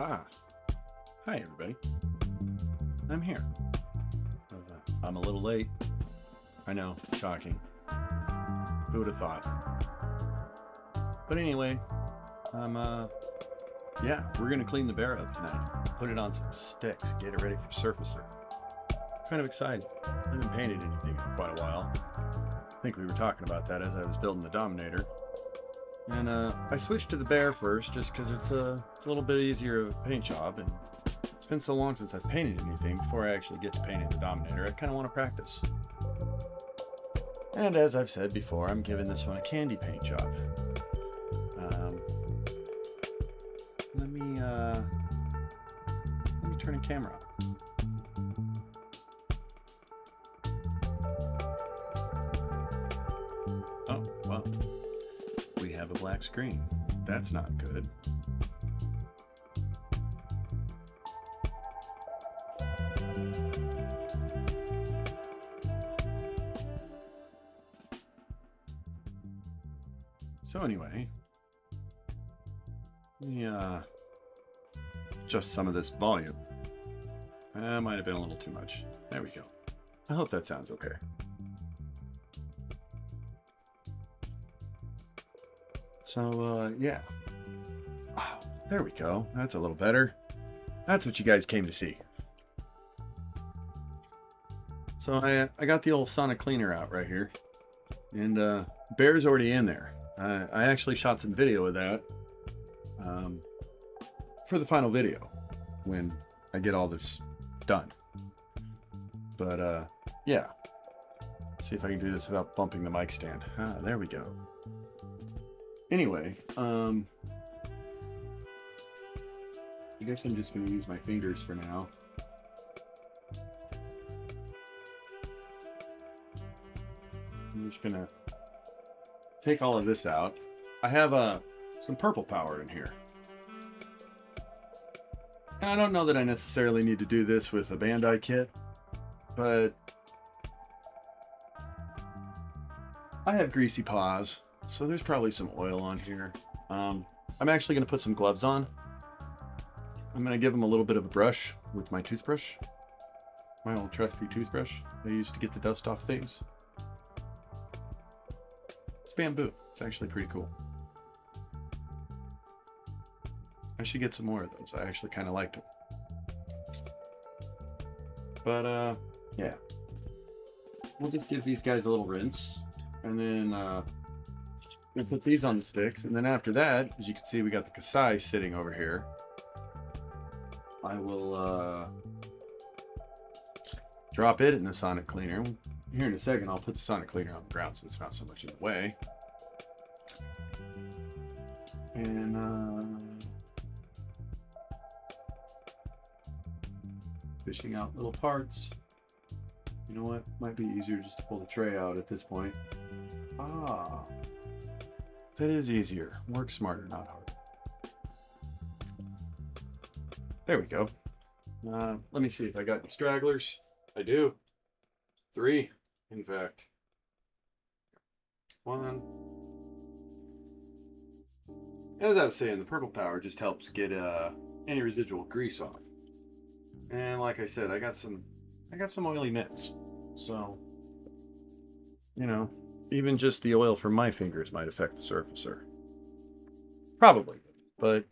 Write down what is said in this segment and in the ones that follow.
Ah, hi everybody. I'm here. I'm a little late. I know, shocking. Who would have thought? But anyway, yeah, we're gonna clean the bear up tonight. Put it on some sticks, get it ready for surfacer. Kind of excited. I haven't painted anything in quite a while. I think we were talking about that as I was building the Dominator. And I switched to the bear first just because it's a little bit easier of a paint job, and it's been so long since I've painted anything before I actually get to painting the Dominator. I kind of want to practice. And as I've said before, I'm giving this one a candy paint job. Let me turn the camera on. Oh, well, we have a black screen. That's not good. So anyway, let me adjust some of this volume. That might have been a little too much. There we go. I hope that sounds okay. So, yeah. Oh, there we go. That's a little better. That's what you guys came to see. So I got the old Sonic cleaner out right here. And Bear's already in there. I actually shot some video of that for the final video when I get all this done. But yeah. Let's see if I can do this without bumping the mic stand. Ah, there we go. Anyway, I guess I'm just going to use my fingers for now. I'm just going to take all of this out. I have some purple power in here. And I don't know that I necessarily need to do this with a Beargguy kit, but I have greasy paws. So there's probably some oil on here. I'm actually going to put some gloves on. I'm going to give them a little bit of a brush with my toothbrush. My old trusty toothbrush I used to get the dust off things. It's bamboo. It's actually pretty cool. I should get some more of those. I actually kind of liked them. But yeah. We'll just give these guys a little rinse. And then I'm gonna put these on the sticks, and then after that, as you can see, we got the Kasai sitting over here. I will drop it in the Sonic cleaner. Here in a second, I'll put the Sonic cleaner on the ground so it's not so much in the way. And fishing out little parts. You know what? Might be easier just to pull the tray out at this point. Ah. That is easier. Work smarter, not harder. There we go. Let me see if I got any stragglers. I do. 3, in fact. 1. As I was saying, the purple power just helps get any residual grease off. And like I said, I got some oily mitts. So, you know, even just the oil from my fingers might affect the surfacer. Probably, but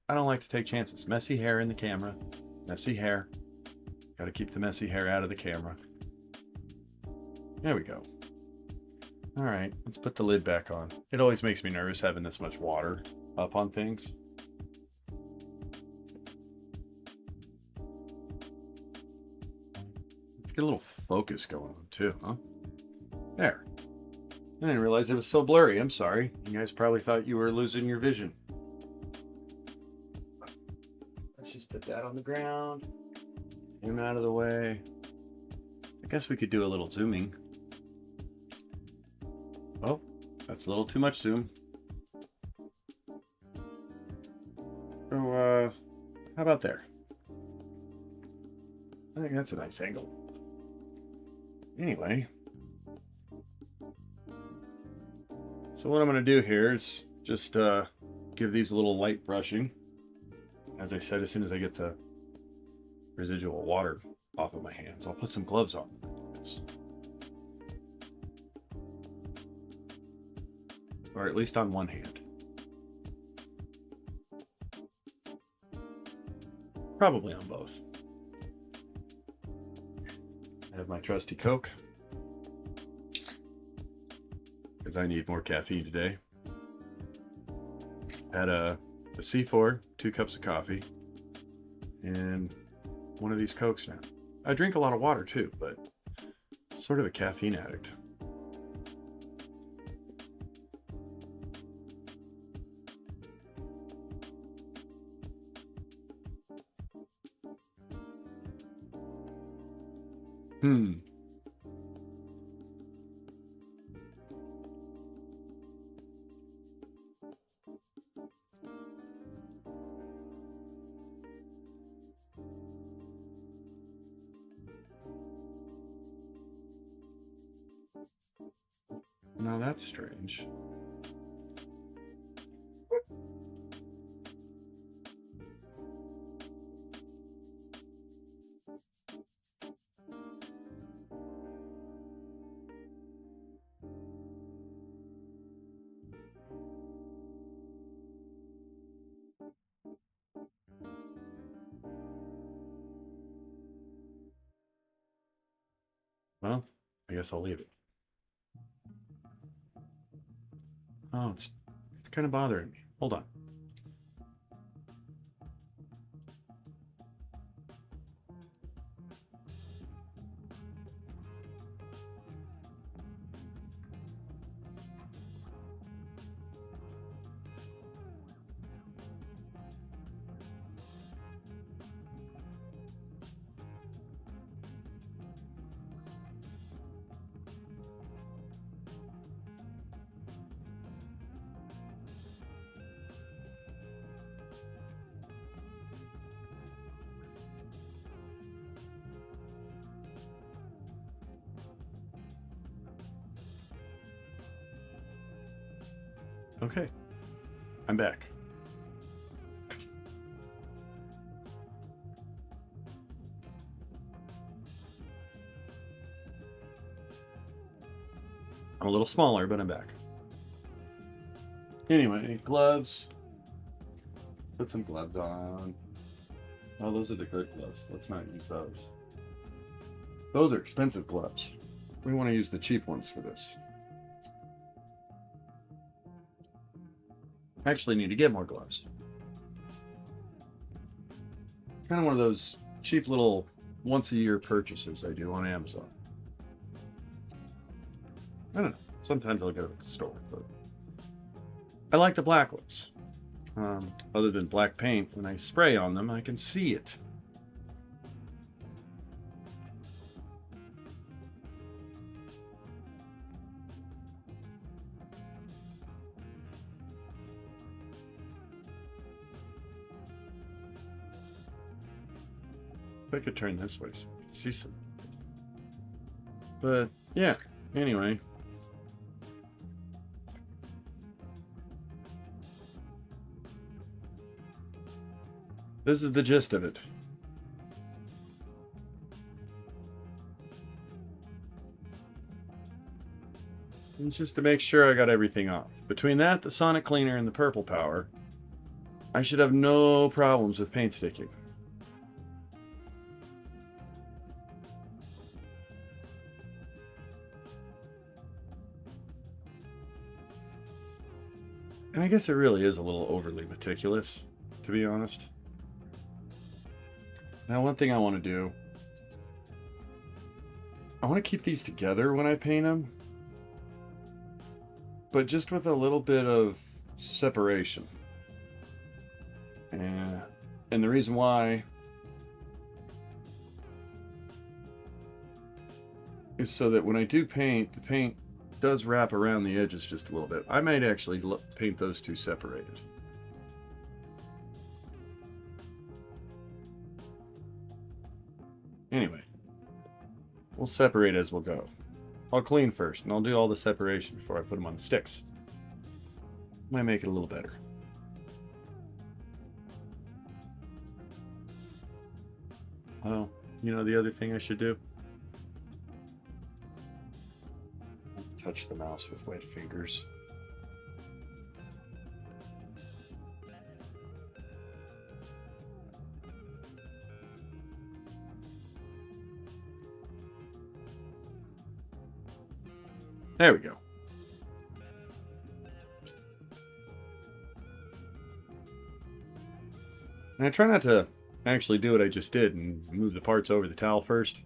I don't like to take chances. Messy hair in the camera. Messy hair. Got to keep the messy hair out of the camera. There we go. All right, let's put the lid back on. It always makes me nervous having this much water up on things. Let's get a little focus going on too, huh? There. I didn't realize it was so blurry. I'm sorry. You guys probably thought you were losing your vision. Let's just put that on the ground. Him out of the way. I guess we could do a little zooming. Oh, that's a little too much zoom. So, how about there? I think that's a nice angle. Anyway. So what I'm going to do here is just give these a little light brushing. As I said, as soon as I get the residual water off of my hands, I'll put some gloves on. Or at least on one hand. Probably on both. I have my trusty Coke, because I need more caffeine today. Had a C4, 2 cups of coffee, and one of these Cokes now. I drink a lot of water too, but sort of a caffeine addict. Now that's strange. Well, I guess I'll leave it. Oh, it's kind of bothering me. Hold on. Okay, I'm back. I'm a little smaller, but I'm back. Anyway, gloves. Put some gloves on. Oh, those are the good gloves. Let's not use those. Those are expensive gloves. We want to use the cheap ones for this. I actually need to get more gloves. Kind of one of those cheap little once-a-year purchases I do on Amazon. I don't know. Sometimes I'll go to the store, but I like the black ones. Other than black paint, when I spray on them, I can see it. I could turn this way so I can see some. But yeah, anyway. This is the gist of it. And just to make sure I got everything off. Between that, the sonic cleaner, and the purple power, I should have no problems with paint sticking. And I guess it really is a little overly meticulous, to be honest. Now, one thing I want to do, I want to keep these together when I paint them, but just with a little bit of separation. And the reason why is so that when I do paint, the paint does wrap around the edges just a little bit. I might actually paint those two separated. Anyway, we'll separate as we'll go. I'll clean first, and I'll do all the separation before I put them on the sticks. Might make it a little better. Oh, you know the other thing I should do? Touch the mouse with wet fingers. There we go. And I try not to actually do what I just did and move the parts over the towel first.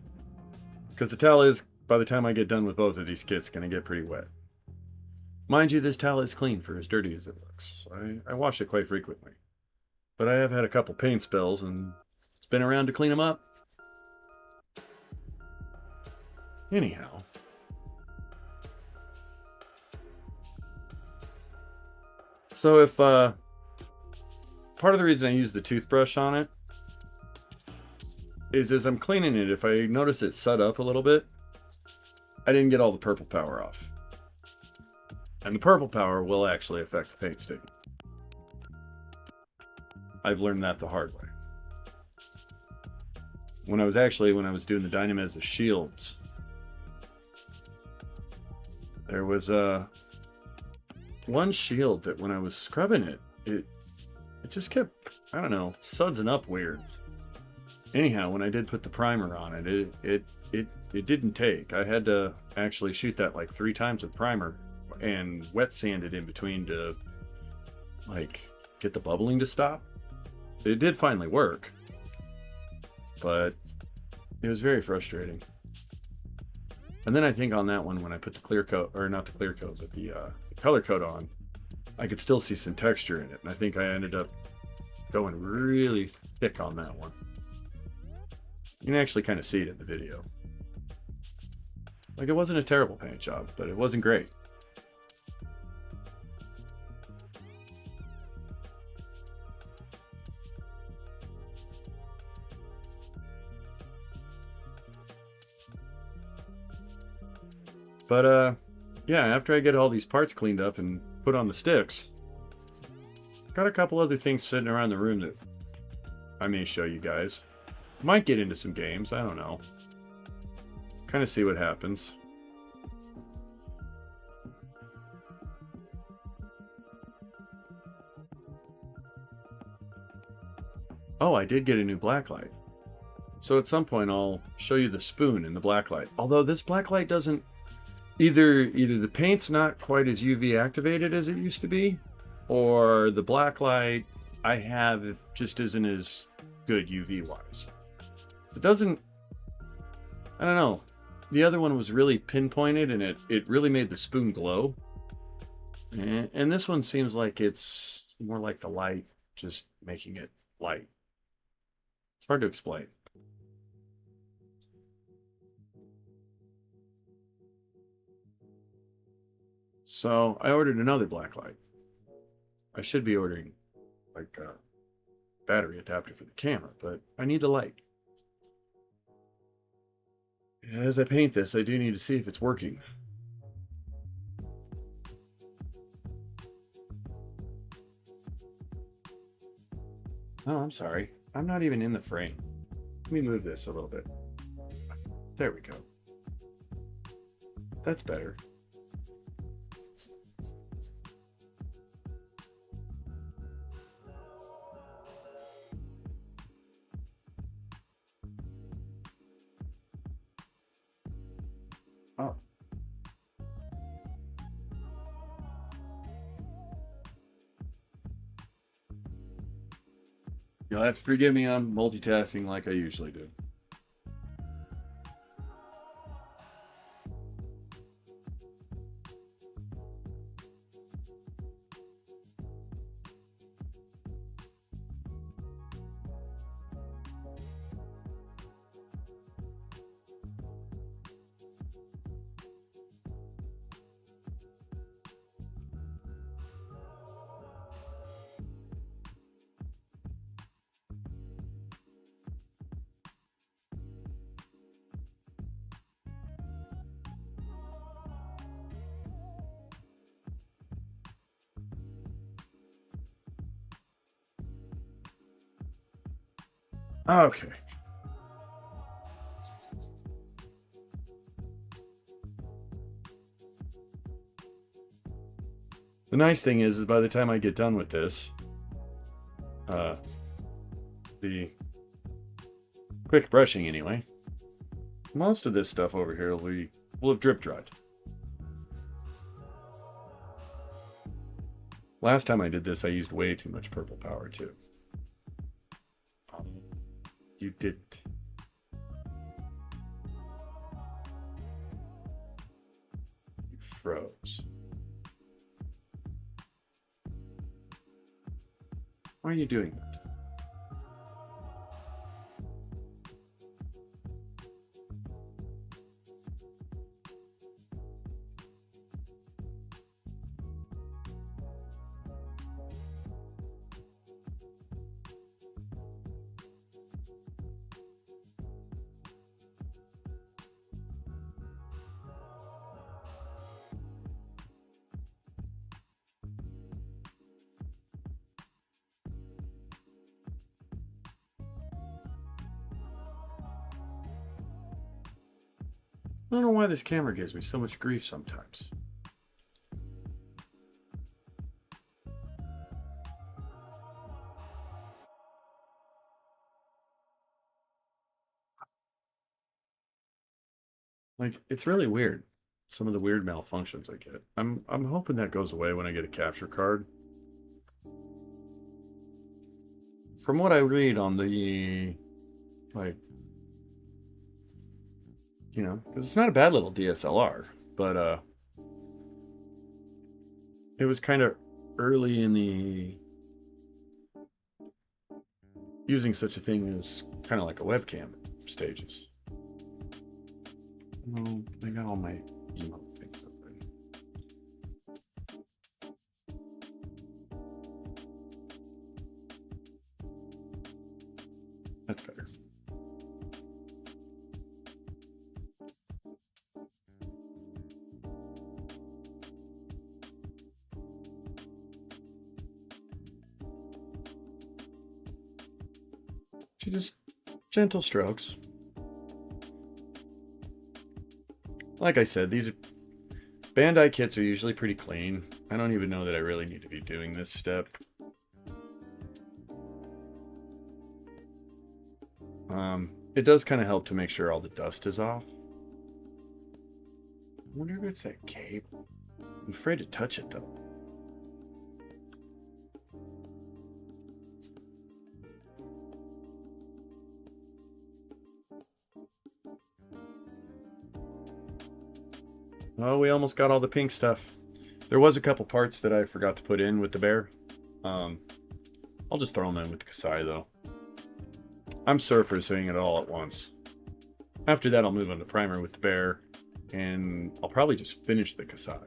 Because the towel is, by the time I get done with both of these kits, going to get pretty wet. Mind you, this towel is clean for as dirty as it looks. I wash it quite frequently. But I have had a couple paint spills and it's been around to clean them up. Anyhow. So if, part of the reason I use the toothbrush on it is as I'm cleaning it, if I notice it set up a little bit, I didn't get all the purple power off. And the purple power will actually affect the paint stain. I've learned that the hard way. When I was doing the Dynamez shields, there was one shield that when I was scrubbing it, it just kept, I don't know, sudsing up weird. Anyhow, when I did put the primer on it, it didn't take. I had to actually shoot that like 3 times with primer and wet sand it in between to like get the bubbling to stop. It did finally work, but it was very frustrating. And then I think on that one, when I put the clear coat, or not the clear coat, but the color coat on, I could still see some texture in it. And I think I ended up going really thick on that one. You can actually kind of see it in the video. Like, it wasn't a terrible paint job, but it wasn't great. But, yeah, after I get all these parts cleaned up and put on the sticks, got a couple other things sitting around the room that I may show you guys. Might get into some games, I don't know. Kind of see what happens. Oh, I did get a new blacklight. So at some point I'll show you the spoon in the blacklight. Although this blacklight doesn't... Either the paint's not quite as UV activated as it used to be, or the blacklight I have just isn't as good UV-wise. It doesn't... I don't know. The other one was really pinpointed and it really made the spoon glow. And this one seems like it's more like the light just making it light. It's hard to explain. So I ordered another blacklight. I should be ordering like a battery adapter for the camera, but I need the light. As I paint this, I do need to see if it's working. Oh, I'm sorry. I'm not even in the frame. Let me move this a little bit. There we go. That's better. Oh. You'll have to forgive me, I'm multitasking like I usually do. Okay. The nice thing is by the time I get done with this, the quick brushing anyway, most of this stuff over here will have drip dried. Last time I did this, I used way too much purple power too. You didn't. You froze. Why are you doing that? I don't know why this camera gives me so much grief sometimes. Like, it's really weird. Some of the weird malfunctions I get. I'm hoping that goes away when I get a capture card. From what I read on the, like, you know, because it's not a bad little DSLR, but it was kind of early in the using such a thing as kind of like a webcam stages. No, I got all my email things open. That's better. Just gentle strokes. Like I said, these Bandai kits are usually pretty clean. I don't even know that I really need to be doing this step. It does kind of help to make sure all the dust is off. I wonder if it's that cable. I'm afraid to touch it though. Oh, we almost got all the pink stuff. There was a couple parts that I forgot to put in with the bear. I'll just throw them in with the Kasai though. I'm surfer doing it all at once. After that, I'll move on to primer with the bear, and I'll probably just finish the Kasai.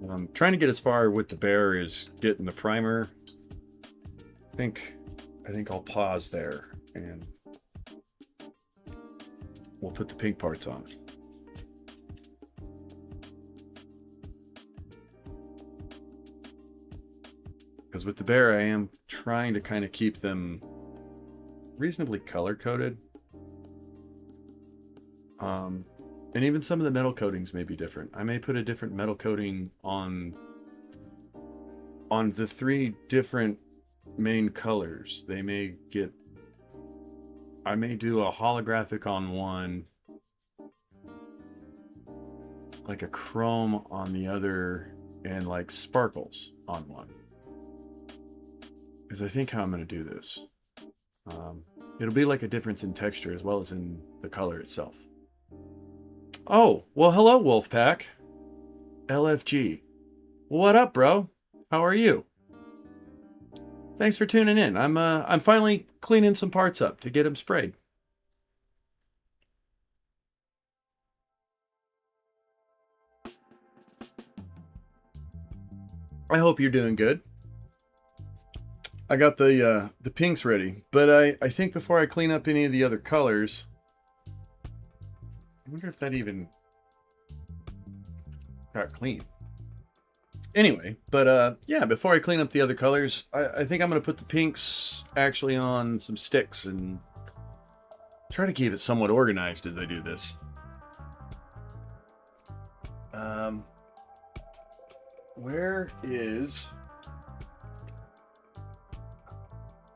What I'm trying to get as far with the bear is getting the primer. I think I'll pause there and we'll put the pink parts on. Because with the bear, I am trying to kind of keep them reasonably color-coded. And even some of the metal coatings may be different. I may put a different metal coating on the three different main colors. They may get... I may do a holographic on one, like a chrome on the other, and like sparkles on one. Because I think how I'm going to do this. It'll be like a difference in texture as well as in the color itself. Oh, well, hello, Wolfpack. LFG. What up, bro? How are you? Thanks for tuning in. I'm finally cleaning some parts up to get them sprayed. I hope you're doing good. I got the pinks ready, but I think before I clean up any of the other colors, I wonder if that even got clean. Anyway, but yeah, before I clean up the other colors, I think I'm going to put the pinks actually on some sticks and try to keep it somewhat organized as I do this. Um, where is...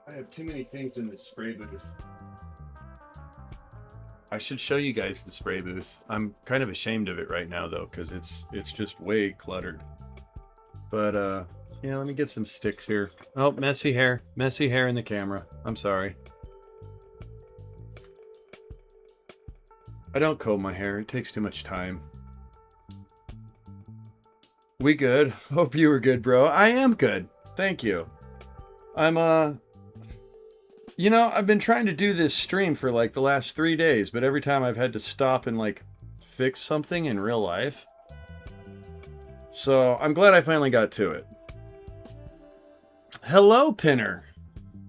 I have too many things in this spray booth. I should show you guys the spray booth. I'm kind of ashamed of it right now though, because it's just way cluttered. But yeah, let me get some sticks here. Oh, messy hair in the camera. I'm sorry. I don't comb my hair. It takes too much time. We good? Hope you were good, bro. I am good. Thank you. I'm you know, I've been trying to do this stream for like the last 3 days, but every time I've had to stop and like fix something in real life. So I'm glad I finally got to it. Hello, Pinner,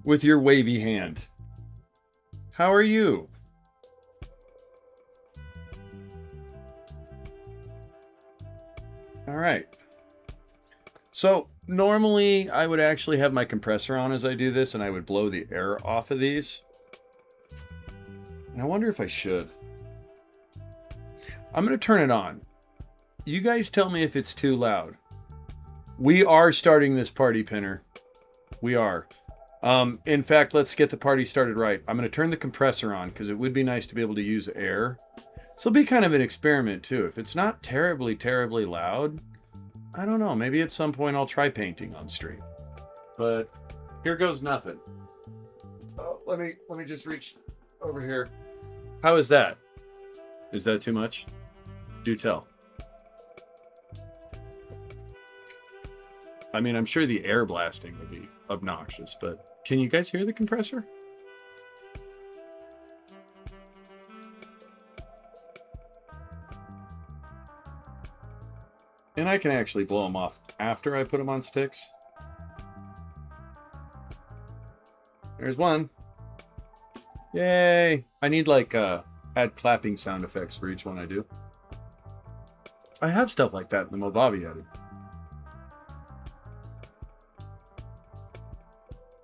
with your wavy hand. How are you? All right. So normally I would actually have my compressor on as I do this, and I would blow the air off of these. And I wonder if I should. I'm going to turn it on. You guys tell me if it's too loud. We are starting this party, Pinner. We are. In fact, let's get the party started right. I'm going to turn the compressor on because it would be nice to be able to use air. So it'll be kind of an experiment too. If it's not terribly, terribly loud, I don't know. Maybe at some point I'll try painting on stream. But here goes nothing. Oh, let me just reach over here. How is that? Is that too much? Do tell. I mean, I'm sure the air blasting would be obnoxious, but can you guys hear the compressor? And I can actually blow them off after I put them on sticks. There's one. Yay! I need like add clapping sound effects for each one I do. I have stuff like that in the Movavi edit.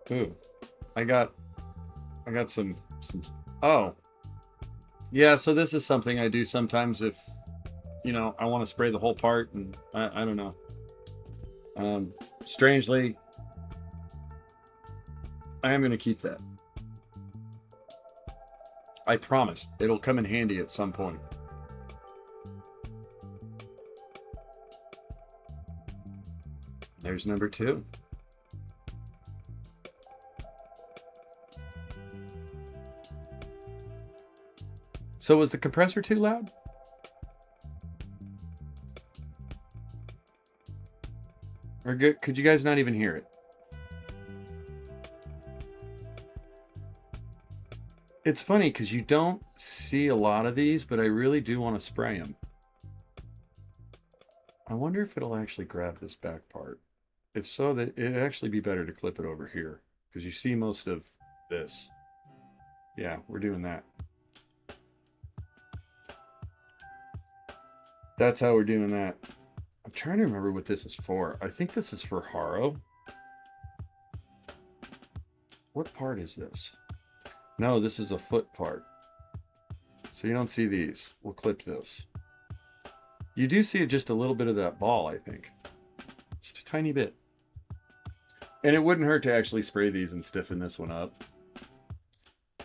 Ooh, I got some. Oh, yeah. So this is something I do sometimes if, you know, I want to spray the whole part, and I don't know. Strangely, I am going to keep that. I promise it'll come in handy at some point. There's number 2. So was the compressor too loud? Or good? Could you guys not even hear it? It's funny because you don't see a lot of these, but I really do want to spray them. I wonder if it'll actually grab this back part. If so, that it'd actually be better to clip it over here because you see most of this. Yeah, we're doing that. That's how we're doing that. I'm trying to remember what this is for. I think this is for Haro. What part is this? No, this is a foot part. So you don't see these. We'll clip this. You do see just a little bit of that ball, I think. Just a tiny bit. And it wouldn't hurt to actually spray these and stiffen this one up.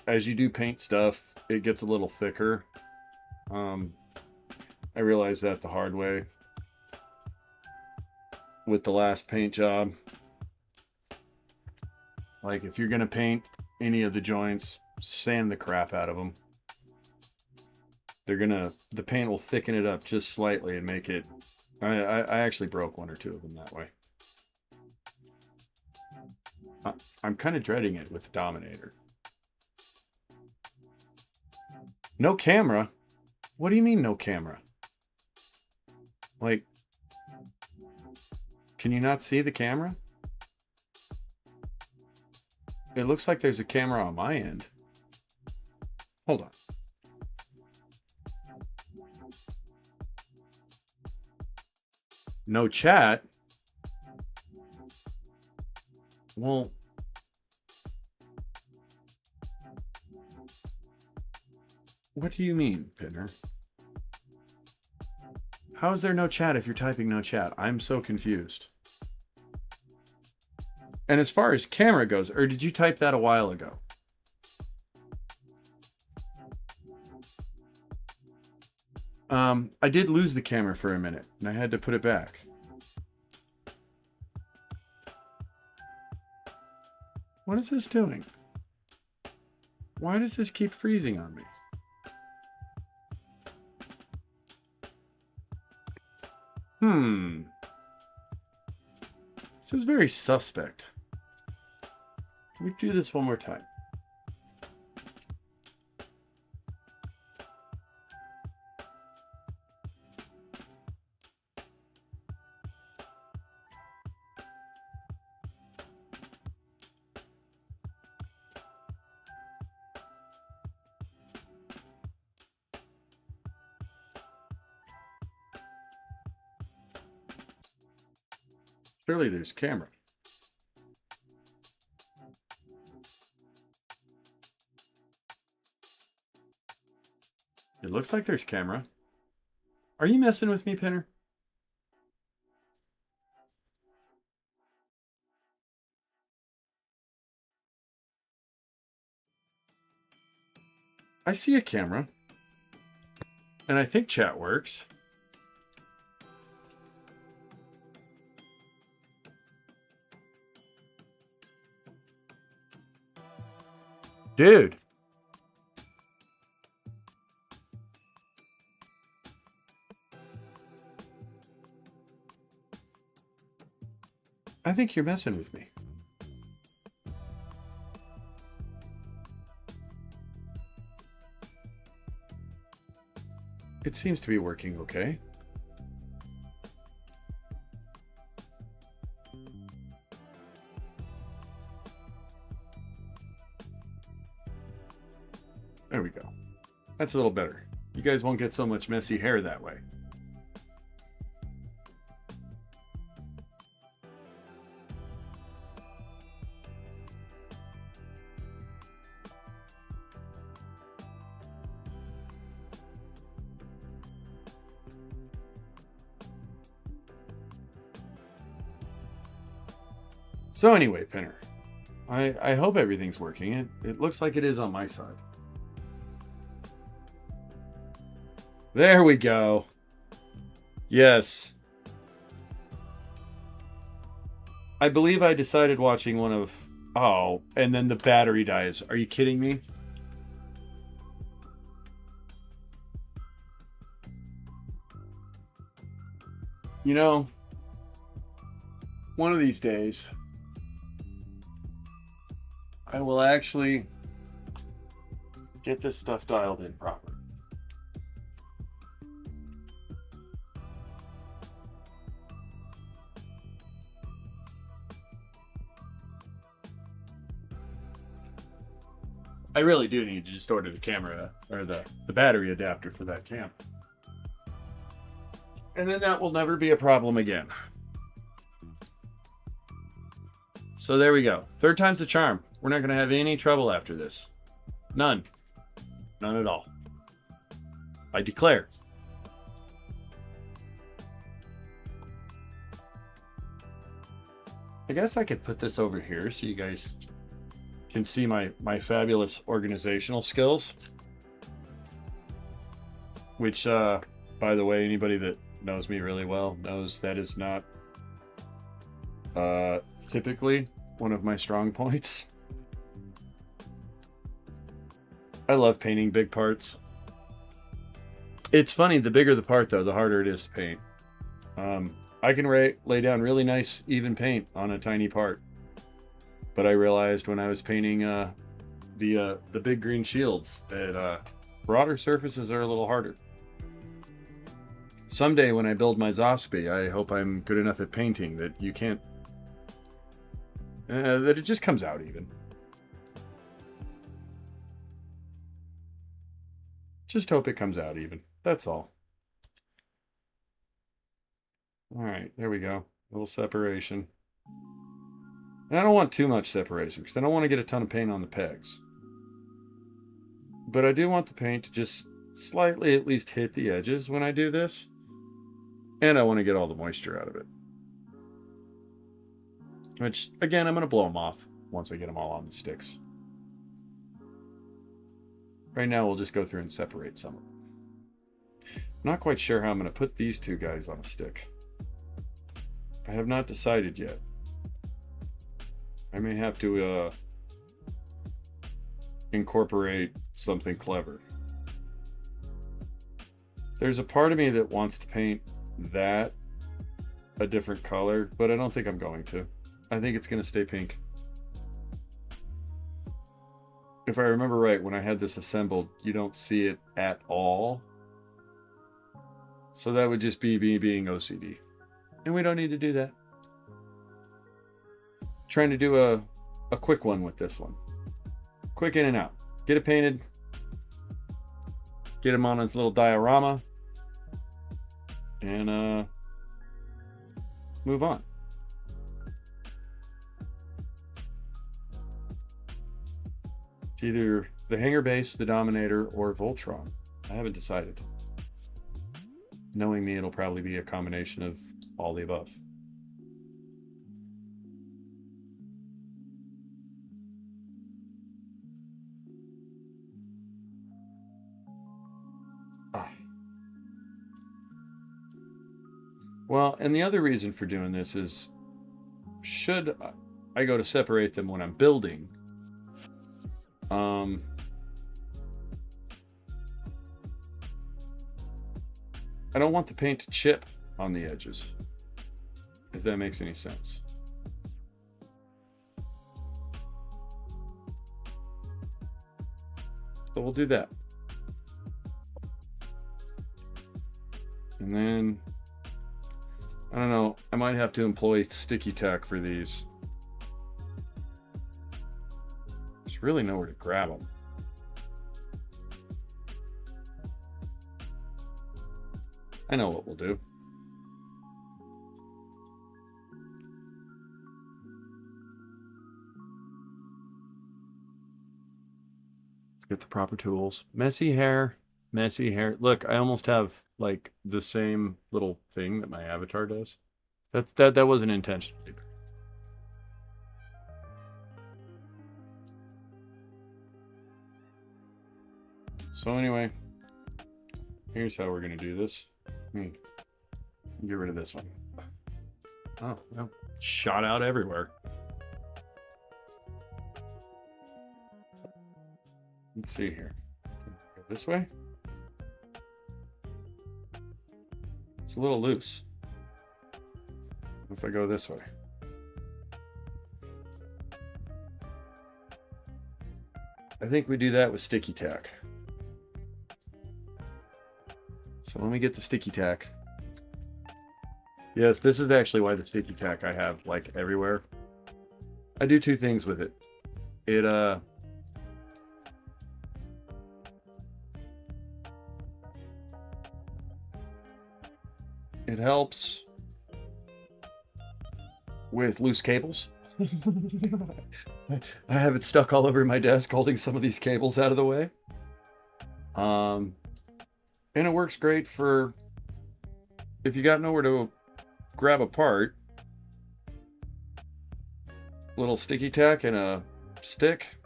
As you do paint stuff, it gets a little thicker. I realized that the hard way with the last paint job. Like if you're going to paint any of the joints, sand the crap out of them. The paint will thicken it up just slightly and make it, I actually broke 1 or 2 of them that way. I'm kind of dreading it with the Dominator. No camera? What do you mean no camera? Like, can you not see the camera? It looks like there's a camera on my end. Hold on. No chat? Well, what do you mean, Pinner? How is there no chat if you're typing no chat? I'm so confused. And as far as camera goes, or did you type that a while ago? I did lose the camera for a minute, and I had to put it back. What is this doing? Why does this keep freezing on me? This is very suspect. Let me do this one more time. Surely there's camera. It looks like there's camera. Are you messing with me, Pinner? I see a camera. And I think chat works. Dude. I think you're messing with me. It seems to be working okay. There we go. That's a little better. You guys won't get so much messy hair that way. So anyway, Pinner, I hope everything's working. It looks like it is on my side. There we go. Yes. I believe I decided watching one of... Oh, and then the battery dies. Are you kidding me? You know, one of these days, I will actually get this stuff dialed in properly. I really do need to just order the camera or the battery adapter for that camera. And then that will never be a problem again. So there we go. Third time's the charm. We're not going to have any trouble after this. None. None at all. I declare. I guess I could put this over here so you guys can see my fabulous organizational skills. Which, by the way, anybody that knows me really well knows that is not typically one of my strong points. I love painting big parts. It's funny, the bigger the part though, the harder it is to paint. I can lay down really nice even paint on a tiny part. But I realized when I was painting the big green shields that broader surfaces are a little harder. Someday when I build my Zospi, I hope I'm good enough at painting that you can't... that it just comes out even. Just hope it comes out even. That's all. Alright, there we go. A little separation. And I don't want too much separation because I don't want to get a ton of paint on the pegs. But I do want the paint to just slightly at least hit the edges when I do this. And I want to get all the moisture out of it. Which, again, I'm going to blow them off once I get them all on the sticks. Right now, we'll just go through and separate some of them. I'm not quite sure how I'm going to put these two guys on a stick. I have not decided yet. I may have to incorporate something clever. There's a part of me that wants to paint that a different color, but I don't think I'm going to. I think it's going to stay pink. If I remember right, when I had this assembled, you don't see it at all. So that would just be me being OCD. And we don't need to do that. Trying to do a quick one with this one. Quick in and out. Get it painted. Get him on his little diorama. And move on. It's either the Hanger Base, the Dominator, or Voltron. I haven't decided. Knowing me, it'll probably be a combination of all the above. Well, and the other reason for doing this is, should I go to separate them when I'm building, I don't want the paint to chip on the edges, if that makes any sense. So we'll do that. And then, I don't know, I might have to employ sticky tack for these. There's really nowhere to grab them. I know what we'll do. Let's get the proper tools. Messy hair, messy hair. Look, I almost have like the same little thing that my avatar does. That wasn't intentional either. So anyway, here's how we're gonna do this. Get rid of this one. Oh, well, shot out everywhere. Let's see here. Go this way. It's a little loose. What if I go this way? I think we do that with sticky tack. So let me get the sticky tack. Yes, this is actually why the sticky tack I have like everywhere. I do two things with it. It helps with loose cables. I have it stuck all over my desk holding some of these cables out of the way. And it works great for if you got nowhere to grab a part. Little sticky tack and a stick,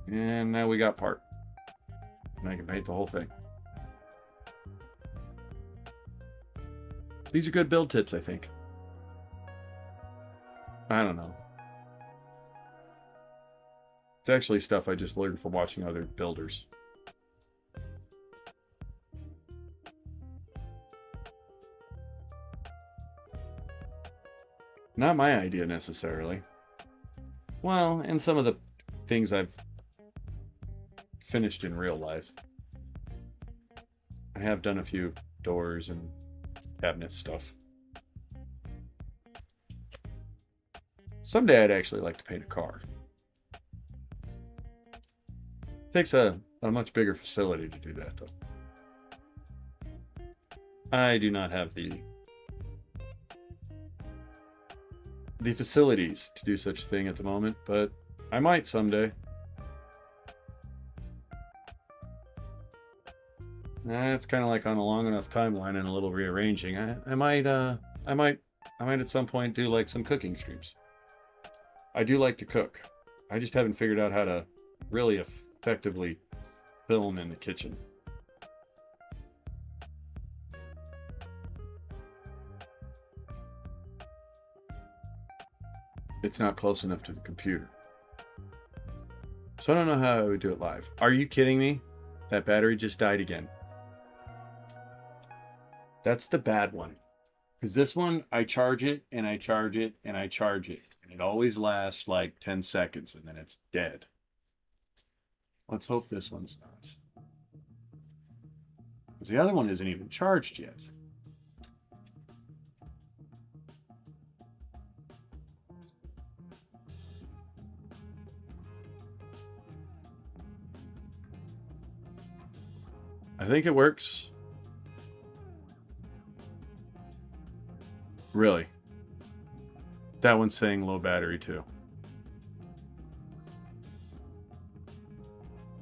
and now we got part. And I can paint the whole thing. These are good build tips, I think. I don't know. It's actually stuff I just learned from watching other builders. Not my idea necessarily. Well, and some of the things I've finished in real life. I have done a few doors and cabinet stuff. Someday I'd actually like to paint a car. Takes a much bigger facility to do that, though. I do not have the facilities to do such a thing at the moment, but I might someday. It's kind of like on a long enough timeline and a little rearranging. I might at some point do like some cooking streams. I do like to cook. I just haven't figured out how to really effectively film in the kitchen. It's not close enough to the computer. So I don't know how I would do it live. Are you kidding me? That battery just died again. That's the bad one. Because this one, I charge it, and I charge it, and I charge it. And it always lasts like 10 seconds, and then it's dead. Let's hope this one's not. Because the other one isn't even charged yet. I think it works. Really? That one's saying low battery too.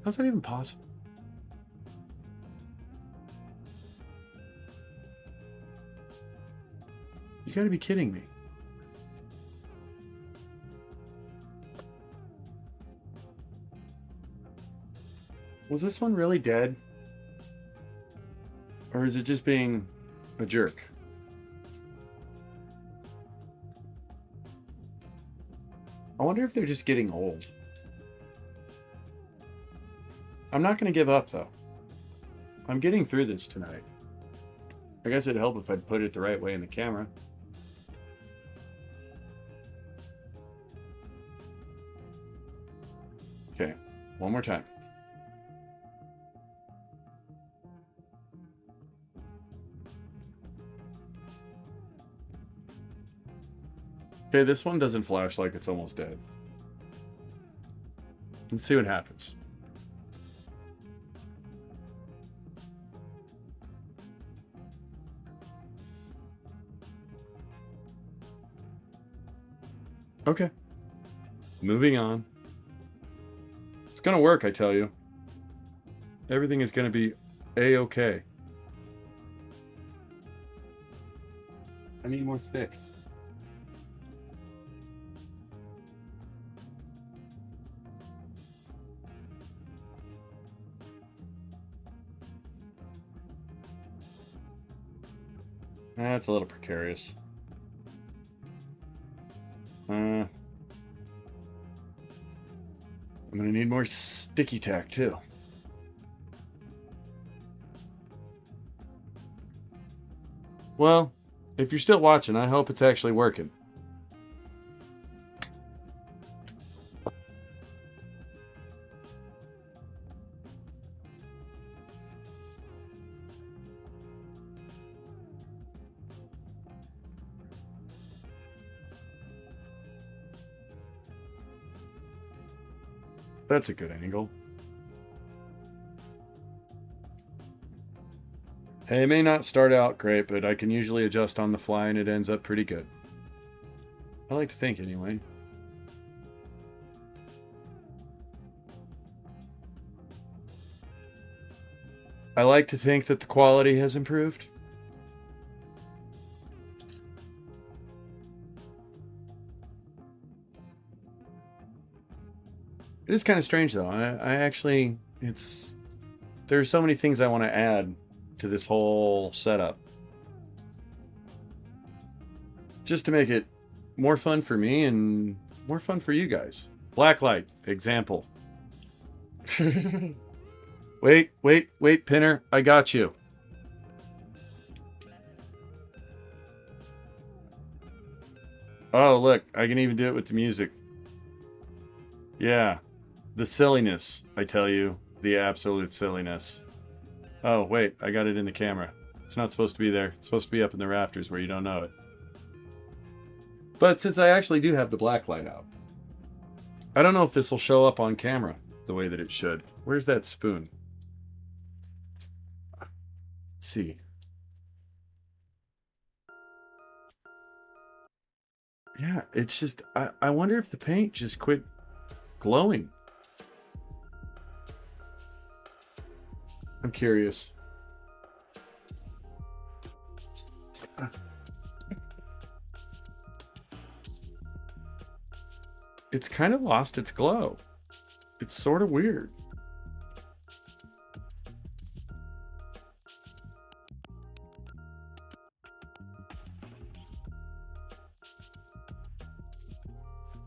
How's that even possible? You gotta be kidding me. Was this one really dead? Or is it just being a jerk? I wonder if they're just getting old. I'm not going to give up, though. I'm getting through this tonight. I guess it'd help if I'd put it the right way in the camera. Okay, one more time. Okay, this one doesn't flash like it's almost dead. Let's see what happens. Okay. Moving on. It's gonna work, I tell you. Everything is gonna be A-okay. I need more stick. That's a little precarious. I'm gonna need more sticky tack too. Well, if you're still watching, I hope it's actually working. That's a good angle. Hey, it may not start out great, but I can usually adjust on the fly and it ends up pretty good. I like to think anyway. I like to think that the quality has improved. It is kind of strange though. I actually, there's so many things I want to add to this whole setup. Just to make it more fun for me and more fun for you guys. Blacklight, example. Wait, Pinner, I got you. Oh, look, I can even do it with the music. Yeah. The silliness, I tell you. The absolute silliness. Oh, wait, I got it in the camera. It's not supposed to be there. It's supposed to be up in the rafters where you don't know it. But since I actually do have the black light out, I don't know if this will show up on camera the way that it should. Where's that spoon? Let's see. Yeah, it's just, I wonder if the paint just quit glowing. I'm curious. It's kind of lost its glow. It's sort of weird.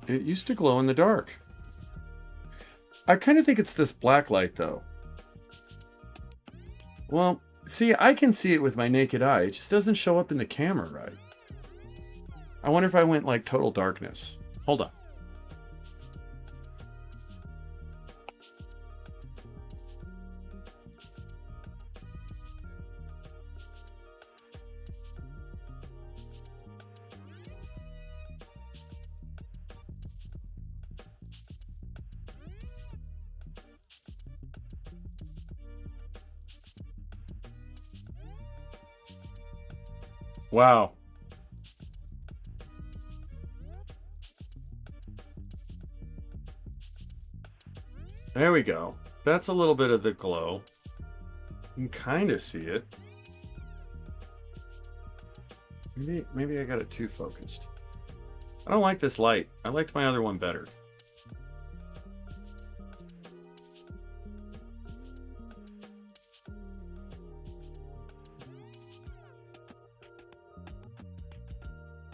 It used to glow in the dark. I kind of think it's this black light, though. Well, see, I can see it with my naked eye. It just doesn't show up in the camera right. I wonder if I went like total darkness. Hold on. Wow. There we go. That's a little bit of the glow. You can kind of see it. Maybe I got it too focused. I don't like this light. I liked my other one better.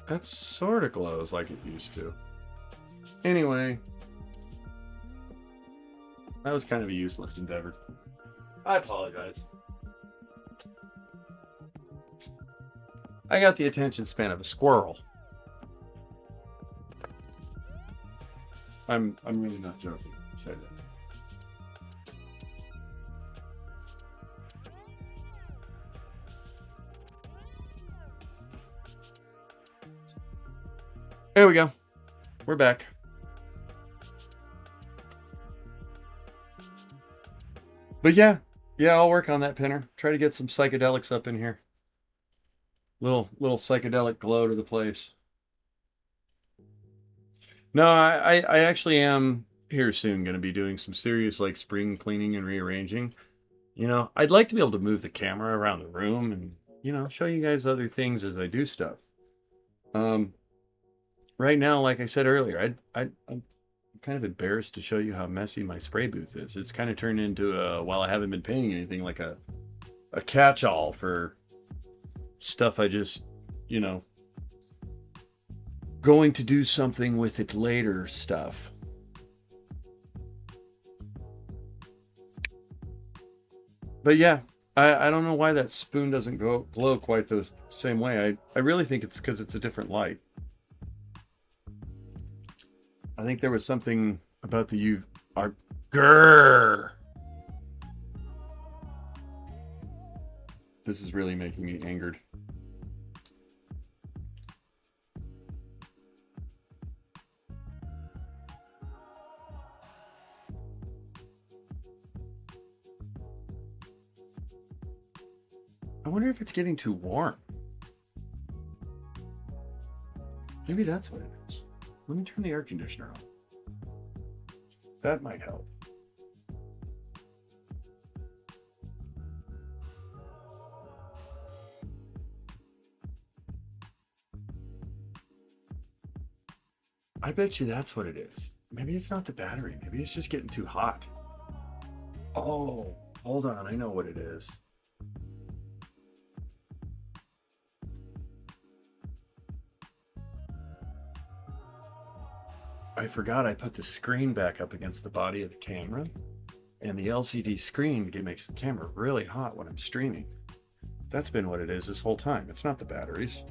That sort of glows like it used to. Anyway, that was kind of a useless endeavor. I apologize. I got the attention span of a squirrel. I'm really not joking. I said that. There we go. We're back. But yeah, I'll work on that pinner. Try to get some psychedelics up in here. Little psychedelic glow to the place. No, I actually am here soon going to be doing some serious like spring cleaning and rearranging. You know, I'd like to be able to move the camera around the room and, you know, show you guys other things as I do stuff. Right now, like I said earlier, I'm kind of embarrassed to show you how messy my spray booth is. It's kind of turned into while I haven't been painting anything, like a catch-all for stuff I just, you know, going to do something with it later stuff. But yeah, I don't know why that spoon doesn't glow quite the same way. I really think it's because it's a different light. I think there was something about the UV. Grrr! This is really making me angered. I wonder if it's getting too warm. Maybe that's what it is. Let me turn the air conditioner on. That might help. I bet you that's what it is. Maybe it's not the battery. Maybe it's just getting too hot. Oh, hold on. I know what it is. I forgot I put the screen back up against the body of the camera, and the LCD screen makes the camera really hot when I'm streaming. That's been what it is this whole time. It's not the batteries.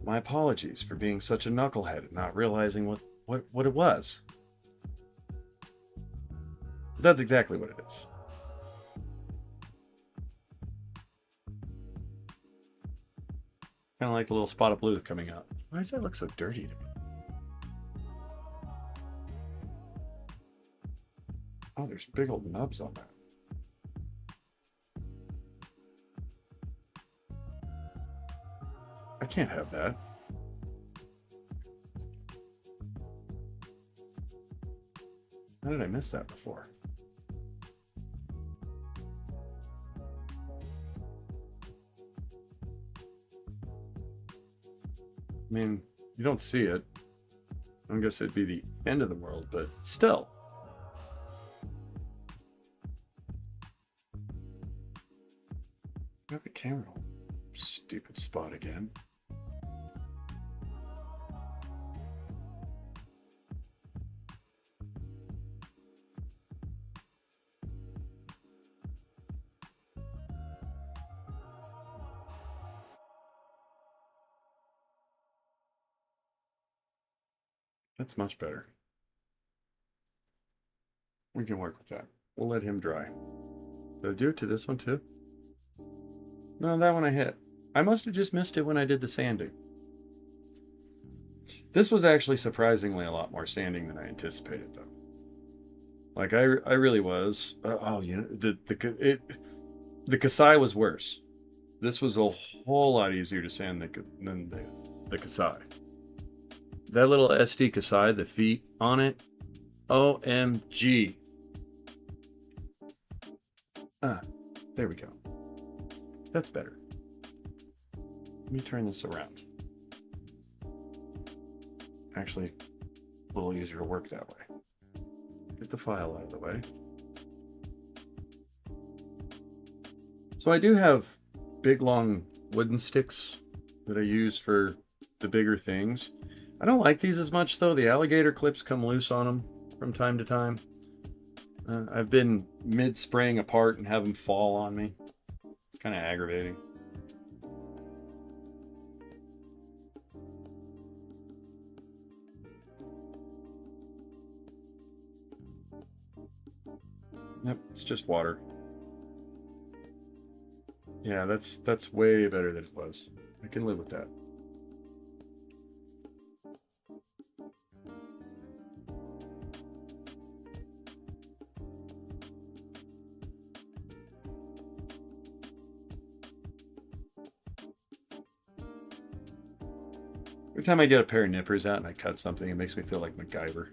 My apologies for being such a knucklehead and not realizing what it was. But that's exactly what it is. Kind of like the little spot of blue coming out. Why does that look so dirty to me? Oh, there's big old nubs on that. I can't have that. How did I miss that before? I mean, you don't see it. I guess it'd be the end of the world, but still. I have a camera. Stupid spot again. That's much better. We can work with that. We'll let him dry. Did I do it to this one too? No, that one I hit. I must have just missed it when I did the sanding. This was actually surprisingly a lot more sanding than I anticipated, though. Like I really was. Oh, you know, the Kasai was worse. This was a whole lot easier to sand than the Kasai. That little SD Kasai, the feet on it, OMG. There we go. That's better. Let me turn this around. Actually, a little easier to work that way. Get the file out of the way. So I do have big long wooden sticks that I use for the bigger things. I don't like these as much though. The alligator clips come loose on them from time to time. I've been mid-spraying apart and have them fall on me. It's kind of aggravating. Yep, it's just water. Yeah, that's way better than it was. I can live with that. Every time I get a pair of nippers out and I cut something, it makes me feel like MacGyver.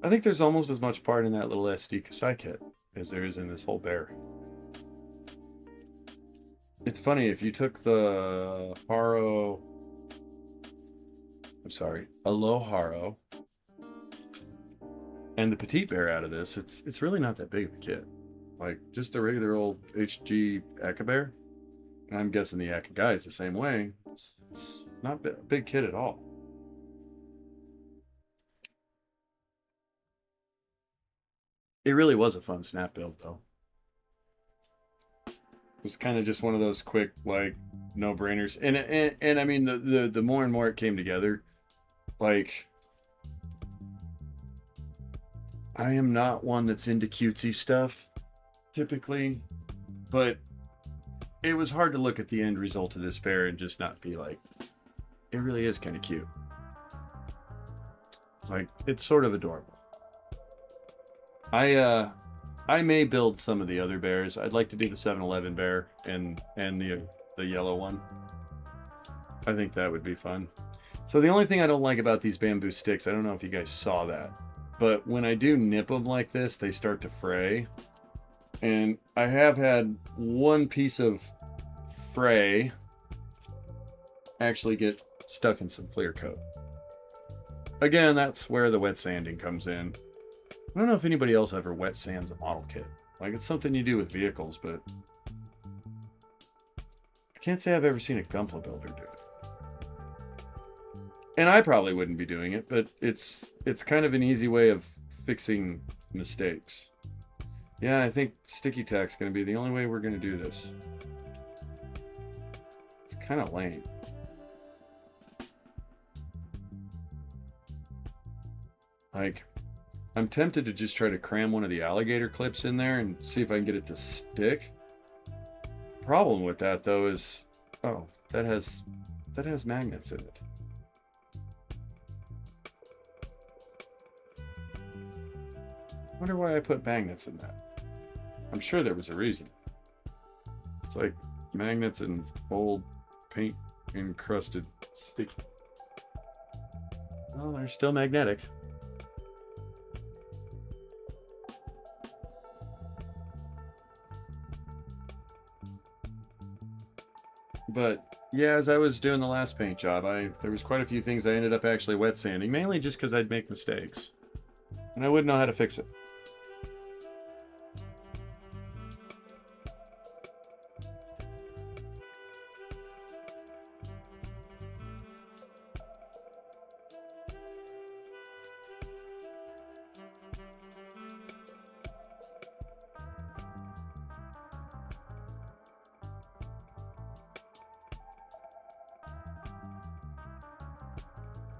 I think there's almost as much part in that little SD Kasai kit as there is in this whole bear. It's funny, if you took the Aloharo and the Petite Bear out of this, it's really not that big of a kit. Like, just a regular old HG Aka Bear. And I'm guessing the Aka Guy is the same way. It's not a big kit at all. It really was a fun snap build, though. It was kind of just one of those quick, like, no-brainers. And I mean, the more and more it came together, like, I am not one that's into cutesy stuff, typically, but it was hard to look at the end result of this bear and just not be like, it really is kind of cute. Like, it's sort of adorable. I may build some of the other bears. I'd like to do the 7-Eleven bear and the yellow one. I think that would be fun. So the only thing I don't like about these bamboo sticks, I don't know if you guys saw that, but when I do nip them like this, they start to fray. And I have had one piece of fray actually get stuck in some clear coat. Again, that's where the wet sanding comes in. I don't know if anybody else ever wet sands a model kit. Like, it's something you do with vehicles, but I can't say I've ever seen a Gunpla builder do it. And I probably wouldn't be doing it, but it's kind of an easy way of fixing mistakes. Yeah, I think sticky tack's going to be the only way we're going to do this. It's kind of lame. Like, I'm tempted to just try to cram one of the alligator clips in there and see if I can get it to stick. Problem with that though is, oh, that has magnets in it. Wonder why I put magnets in that. I'm sure there was a reason. It's like magnets and old paint encrusted sticky. Oh, they're still magnetic. But yeah, as I was doing the last paint job, there was quite a few things I ended up actually wet sanding, mainly just because I'd make mistakes. And I wouldn't know how to fix it.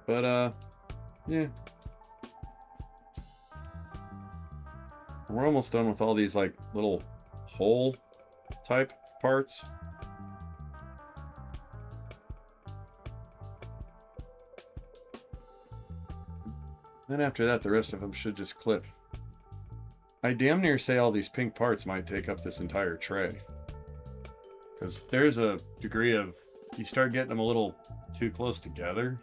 But, yeah. We're almost done with all these, like, little hole type parts. Then after that, the rest of them should just clip. I damn near say all these pink parts might take up this entire tray. Because there's a degree of, you start getting them a little too close together.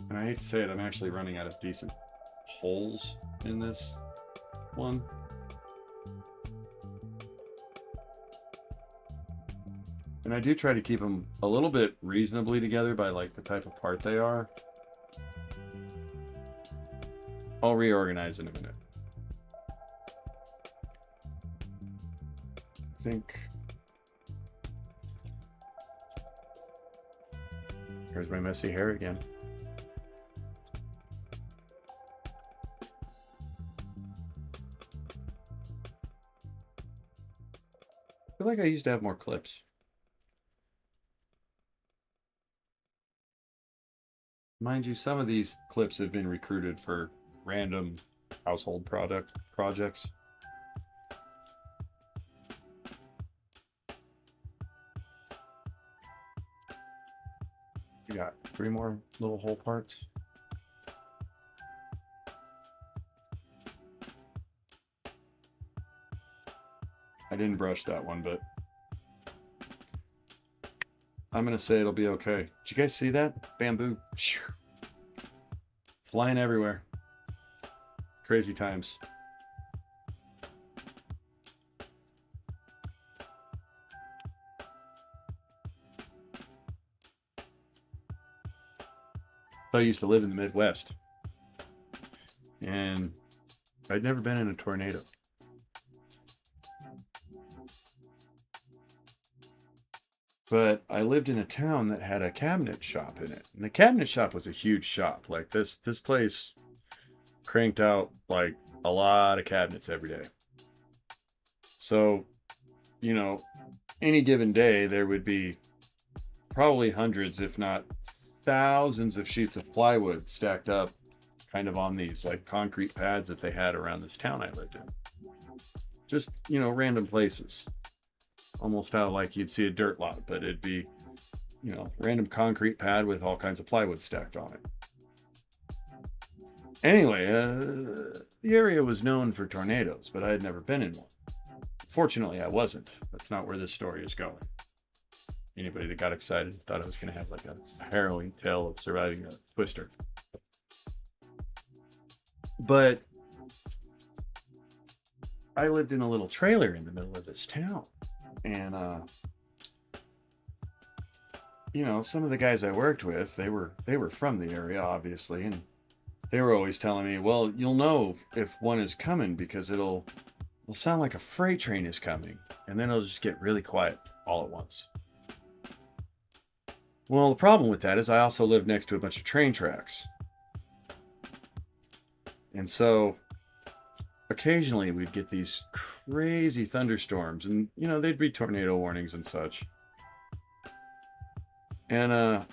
And I hate to say it, I'm actually running out of decent holes in this one. And I do try to keep them a little bit reasonably together by like the type of part they are. I'll reorganize in a minute. I think... Here's my messy hair again. I feel like I used to have more clips. Mind you, some of these clips have been recruited for random household projects. We got 3 more little hole parts. I didn't brush that one, but I'm gonna say it'll be okay. Did you guys see that? Bamboo. Flying everywhere. Crazy times. I used to live in the Midwest. And I'd never been in a tornado. But I lived in a town that had a cabinet shop in it. And the cabinet shop was a huge shop. Like this place cranked out like a lot of cabinets every day. So, you know, any given day there would be probably hundreds, if not thousands of sheets of plywood stacked up kind of on these like concrete pads that they had around this town I lived in. Just, you know, random places. Almost how like you'd see a dirt lot, but it'd be, you know, random concrete pad with all kinds of plywood stacked on it. Anyway, the area was known for tornadoes, but I had never been in one. Fortunately, I wasn't. That's not where this story is going. Anybody that got excited thought I was going to have like a harrowing tale of surviving a twister. But I lived in a little trailer in the middle of this town. And, you know, some of the guys I worked with, they were from the area, obviously. And they were always telling me, well, you'll know if one is coming because it'll sound like a freight train is coming. And then it'll just get really quiet all at once. Well, the problem with that is I also lived next to a bunch of train tracks. And so occasionally we'd get these crazy thunderstorms and, you know, they'd be tornado warnings and such. And,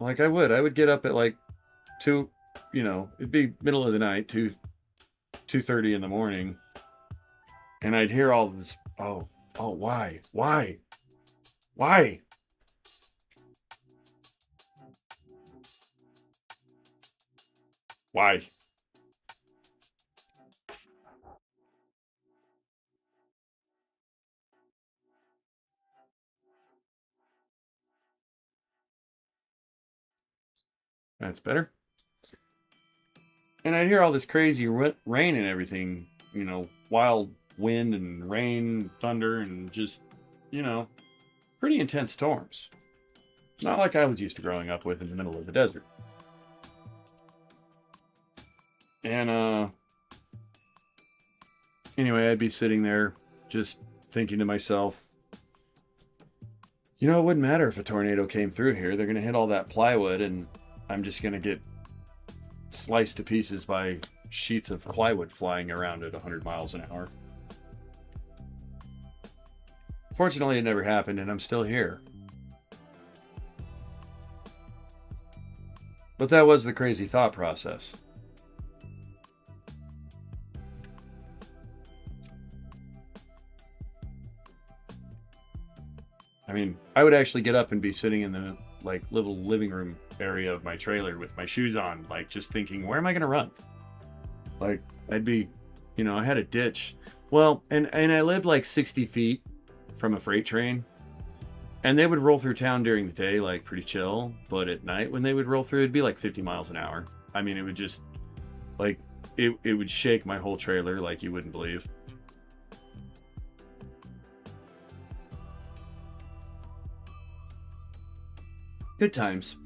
like I would get up at like 2, it'd be middle of the night, 2:30 in the morning, and I'd hear all this. Oh, why? Why? That's better. And I'd hear all this crazy rain and everything, wild wind and rain, thunder, and just, pretty intense storms. Not like I was used to growing up with in the middle of the desert. And anyway, I'd be sitting there just thinking to myself, it wouldn't matter if a tornado came through here. They're going to hit all that plywood, and I'm just going to get sliced to pieces by sheets of plywood flying around at 100 miles an hour. Fortunately, it never happened, and I'm still here. But that was the crazy thought process. I mean, I would actually get up and be sitting in the little living room area of my trailer with my shoes on, just thinking, where am I going to run? I'd be, I had a ditch. Well, and I lived 60 feet from a freight train, and they would roll through town during the day, pretty chill. But at night, when they would roll through, it'd be 50 miles an hour. I mean, it would just, it would shake my whole trailer like you wouldn't believe. Good times.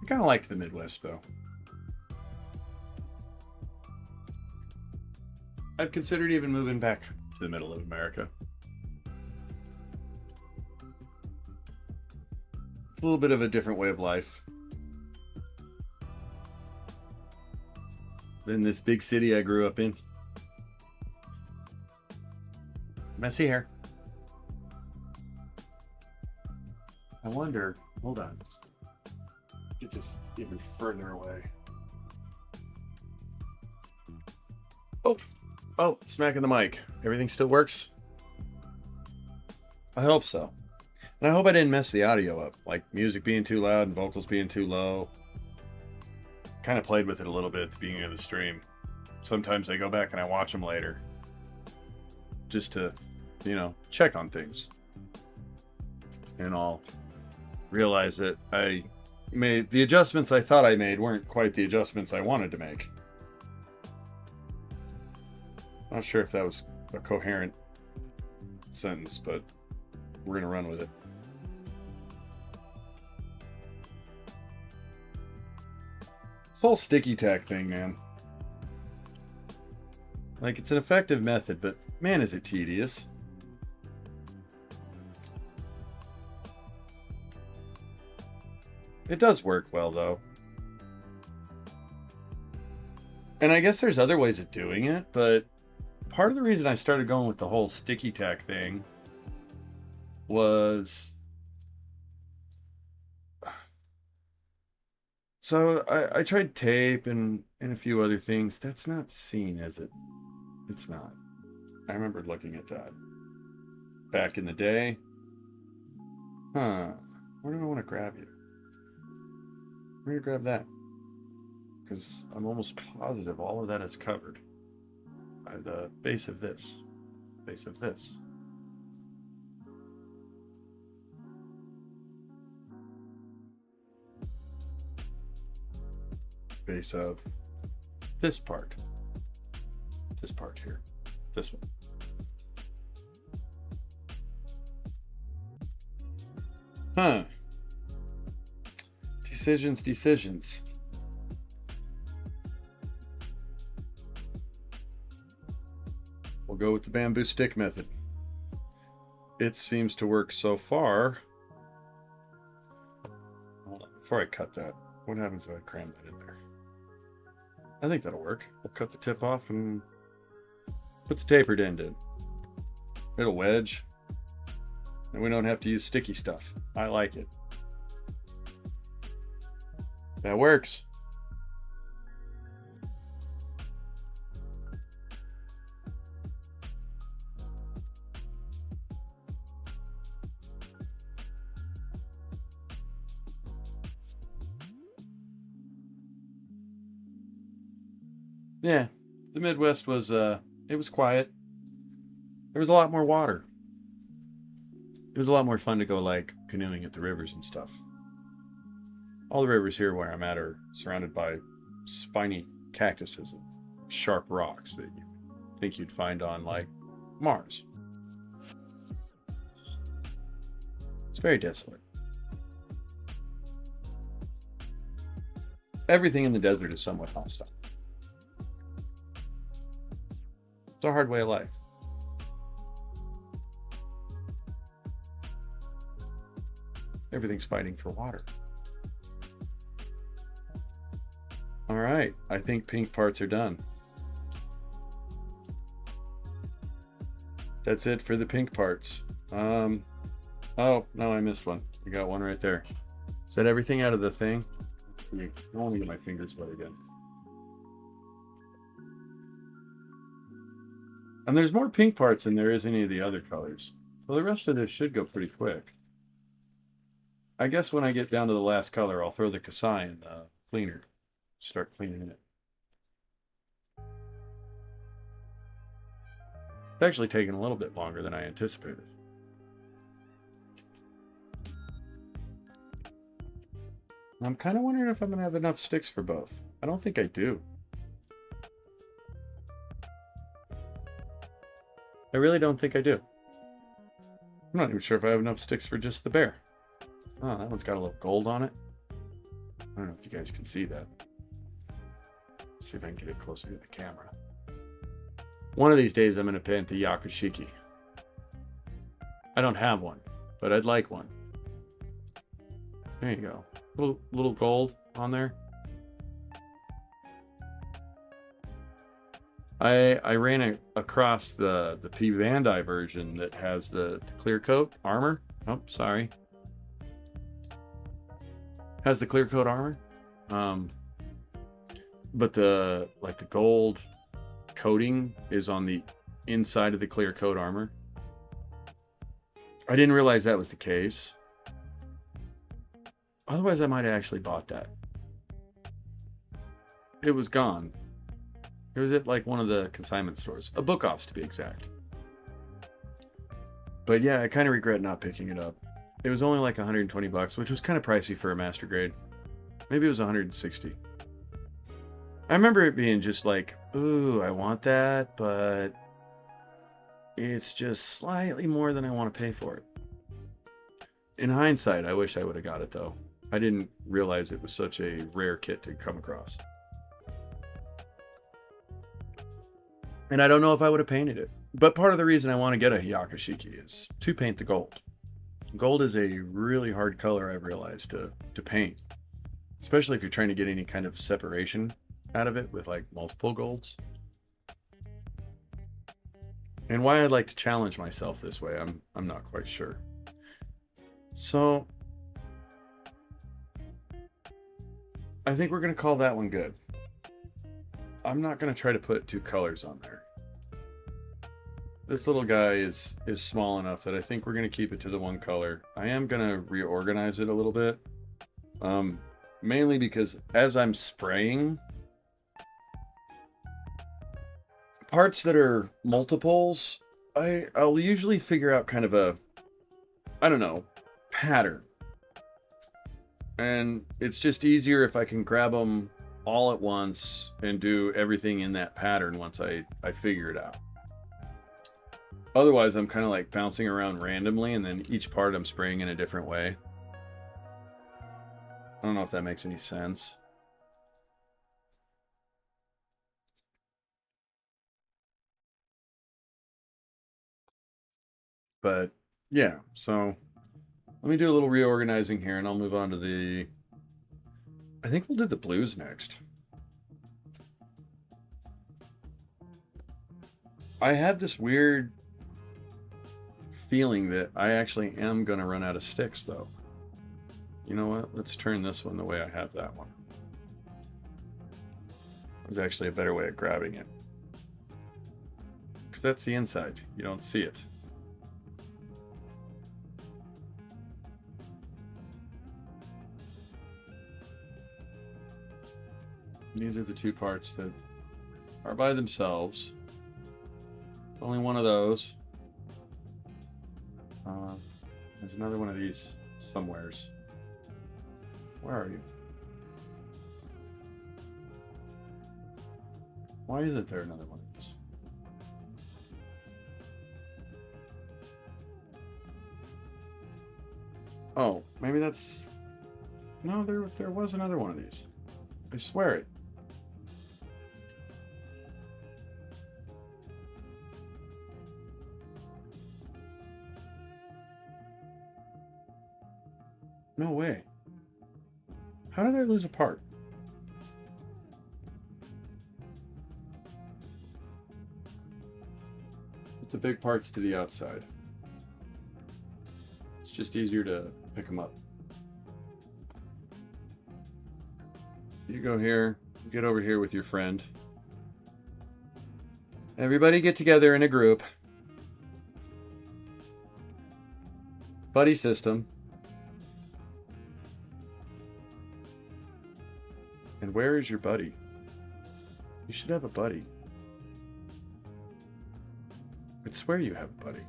I kind of liked the Midwest, though. I've considered even moving back to the middle of America. It's a little bit of a different way of life than this big city I grew up in. Messy hair. I wonder, hold on. Get this even further away. Oh, smacking the mic. Everything still works? I hope so. And I hope I didn't mess the audio up, music being too loud and vocals being too low. Kind of played with it a little bit at the beginning of the stream. Sometimes I go back and I watch them later. Just to, check on things. And I'll realize that I made the adjustments I thought I made weren't quite the adjustments I wanted to make. Not sure if that was a coherent sentence, but we're going to run with it. This whole sticky tack thing, man. It's an effective method, but man, is it tedious. It does work well, though. And I guess there's other ways of doing it, but part of the reason I started going with the whole sticky tack thing was... So I tried tape and a few other things. That's not seen, is it? It's not. I remember looking at that back in the day. Where do I want to grab you? Where do you grab that? Because I'm almost positive all of that is covered by the base of this. Base of this. Base of this part. This part here. This one. Decisions. We'll go with the bamboo stick method. It seems to work so far. Hold on, before I cut that, what happens if I cram that in there? I think that'll work. We'll cut the tip off and put the tapered end in. It'll wedge. and we don't have to use sticky stuff. I like it. That works. Yeah, the Midwest was it was quiet. There was a lot more water. It was a lot more fun to go like canoeing at the rivers and stuff. All the rivers here where I'm at are surrounded by spiny cactuses and sharp rocks that you think you'd find on like Mars. It's very desolate. Everything in the desert is somewhat hostile. It's a hard way of life. Everything's fighting for water. All right, I think pink parts are done. That's it for the pink parts. Oh, no, I missed one. I got one right there. Is that everything out of the thing? I want to get my fingers wet again. And there's more pink parts than there is any of the other colors. Well, the rest of this should go pretty quick. I guess when I get down to the last color, I'll throw the Kasai in the cleaner. Start cleaning it. It's actually taken a little bit longer than I anticipated. I'm kind of wondering if I'm going to have enough sticks for both. I don't think I do. I really don't think I do. I'm not even sure if I have enough sticks for just the bear. Oh, that one's got a little gold on it. I don't know if you guys can see that. Let's see if I can get it closer to the camera. One of these days I'm going to paint the Yakushiki. I don't have one, but I'd like one. There you go. Little gold on there. I ran across the P. Beargguy version that has the clear coat armor. Oh, sorry. Has the clear coat armor. But the gold coating is on the inside of the clear coat armor. I didn't realize that was the case. Otherwise, I might have actually bought that. It was gone. It was at like one of the consignment stores. A book offs to be exact. But yeah, I kind of regret not picking it up. It was only like 120 bucks, which was kind of pricey for a master grade. Maybe it was 160. I remember it being just like, ooh, I want that, but it's just slightly more than I want to pay for it. In hindsight, I wish I would have got it though. I didn't realize it was such a rare kit to come across. And I don't know if I would have painted it. But part of the reason I want to get a Yakushiki is to paint the gold. Gold is a really hard color, I've realized, to paint. Especially if you're trying to get any kind of separation out of it with like multiple golds. And why I'd like to challenge myself this way, I'm not quite sure. So I think we're going to call that one good. I'm not going to try to put two colors on there. This little guy is small enough that I think we're going to keep it to the one color. I am going to reorganize it a little bit. Mainly because as I'm spraying, parts that are multiples, I'll usually figure out kind of a, I don't know, pattern. And it's just easier if I can grab them all at once and do everything in that pattern once I figure it out. Otherwise, I'm kind of like bouncing around randomly, and then each part I'm spraying in a different way. I don't know if that makes any sense. But yeah, so let me do a little reorganizing here, and I'll move on to the... I think we'll do the blues next. I have this weird feeling that I actually am going to run out of sticks, though. You know what? Let's turn this one the way I have that one. There's actually a better way of grabbing it. Because that's the inside. You don't see it. These are the two parts that are by themselves. Only one of those. There's another one of these somewheres. Where are you? Why isn't there another one of these? Oh, maybe that's... No, there was another one of these. I swear it. No way. How did I lose a part? Put the big parts to the outside. It's just easier to pick them up. You go here, get over here with your friend. Everybody get together in a group. Buddy system. And where is your buddy? You should have a buddy. I swear you have a buddy.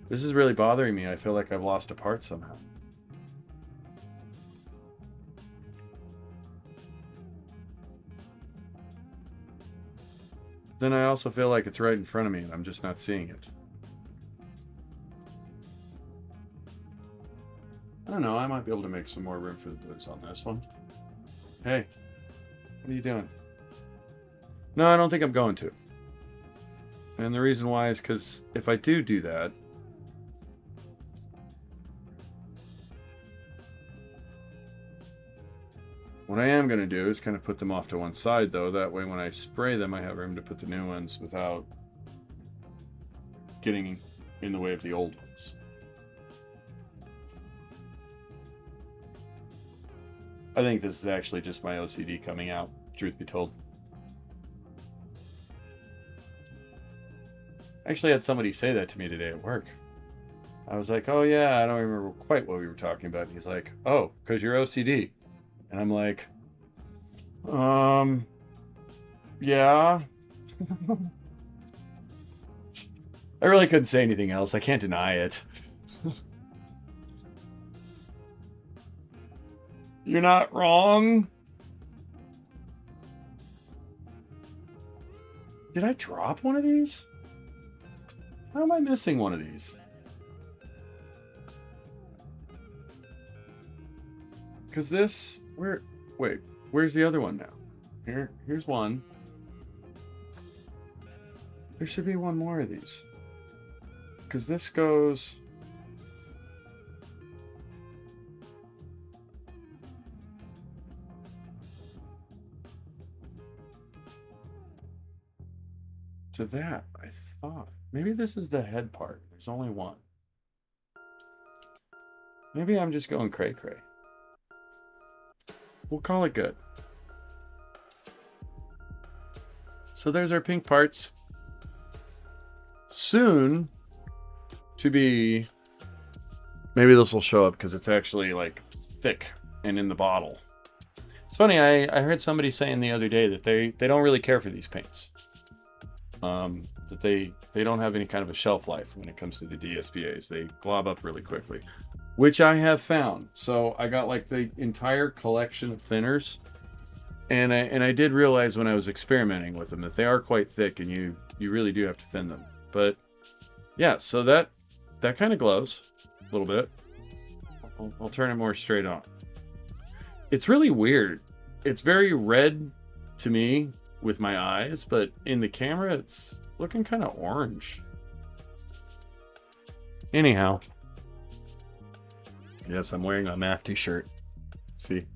This is really bothering me. I feel like I've lost a part somehow. Then I also feel like it's right in front of me and I'm just not seeing it. I don't know, I might be able to make some more room for the blues on this one. Hey, what are you doing? No, I don't think I'm going to. And the reason why is because if I do that, what I am going to do is kind of put them off to one side, though. That way when I spray them, I have room to put the new ones without getting in the way of the old ones. I think this is actually just my OCD coming out, truth be told. I actually had somebody say that to me today at work. I was like, oh yeah, I don't remember quite what we were talking about. And he's like, oh, because you're OCD. And I'm like, yeah. I really couldn't say anything else. I can't deny it. You're not wrong. Did I drop one of these? How am I missing one of these? Because this... Wait, where's the other one now? Here's one. There should be one more of these. Because this goes... to that, I thought. Maybe this is the head part. There's only one. Maybe I'm just going cray-cray. We'll call it good. So there's our pink parts. Soon to be... Maybe this will show up because it's actually like thick and in the bottle. It's funny, I heard somebody saying the other day that they don't really care for these paints. That they don't have any kind of a shelf life when it comes to the DSPAs. They glob up really quickly, which I have found. So I got like the entire collection of thinners, and I did realize when I was experimenting with them that they are quite thick, and you really do have to thin them. But yeah, so that kind of glows a little bit. I'll turn it more straight on. It's really weird. It's very red to me with my eyes, but in the camera it's looking kind of orange. Anyhow, yes, I'm wearing a MAF t-shirt. See?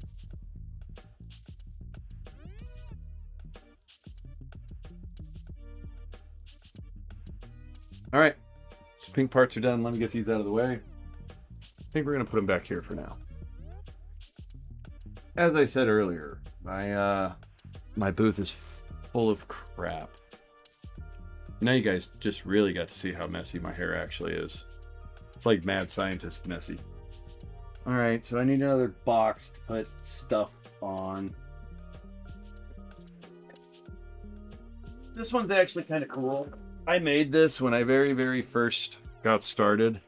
All right, so pink parts are done. Let me get these out of the way. I think we're gonna put them back here for now. As I said earlier, my booth is full of crap. Now you guys just really got to see how messy my hair actually is. It's like mad scientist messy. All right, so I need another box to put stuff on. This one's actually kind of cool. I made this when I very first got started.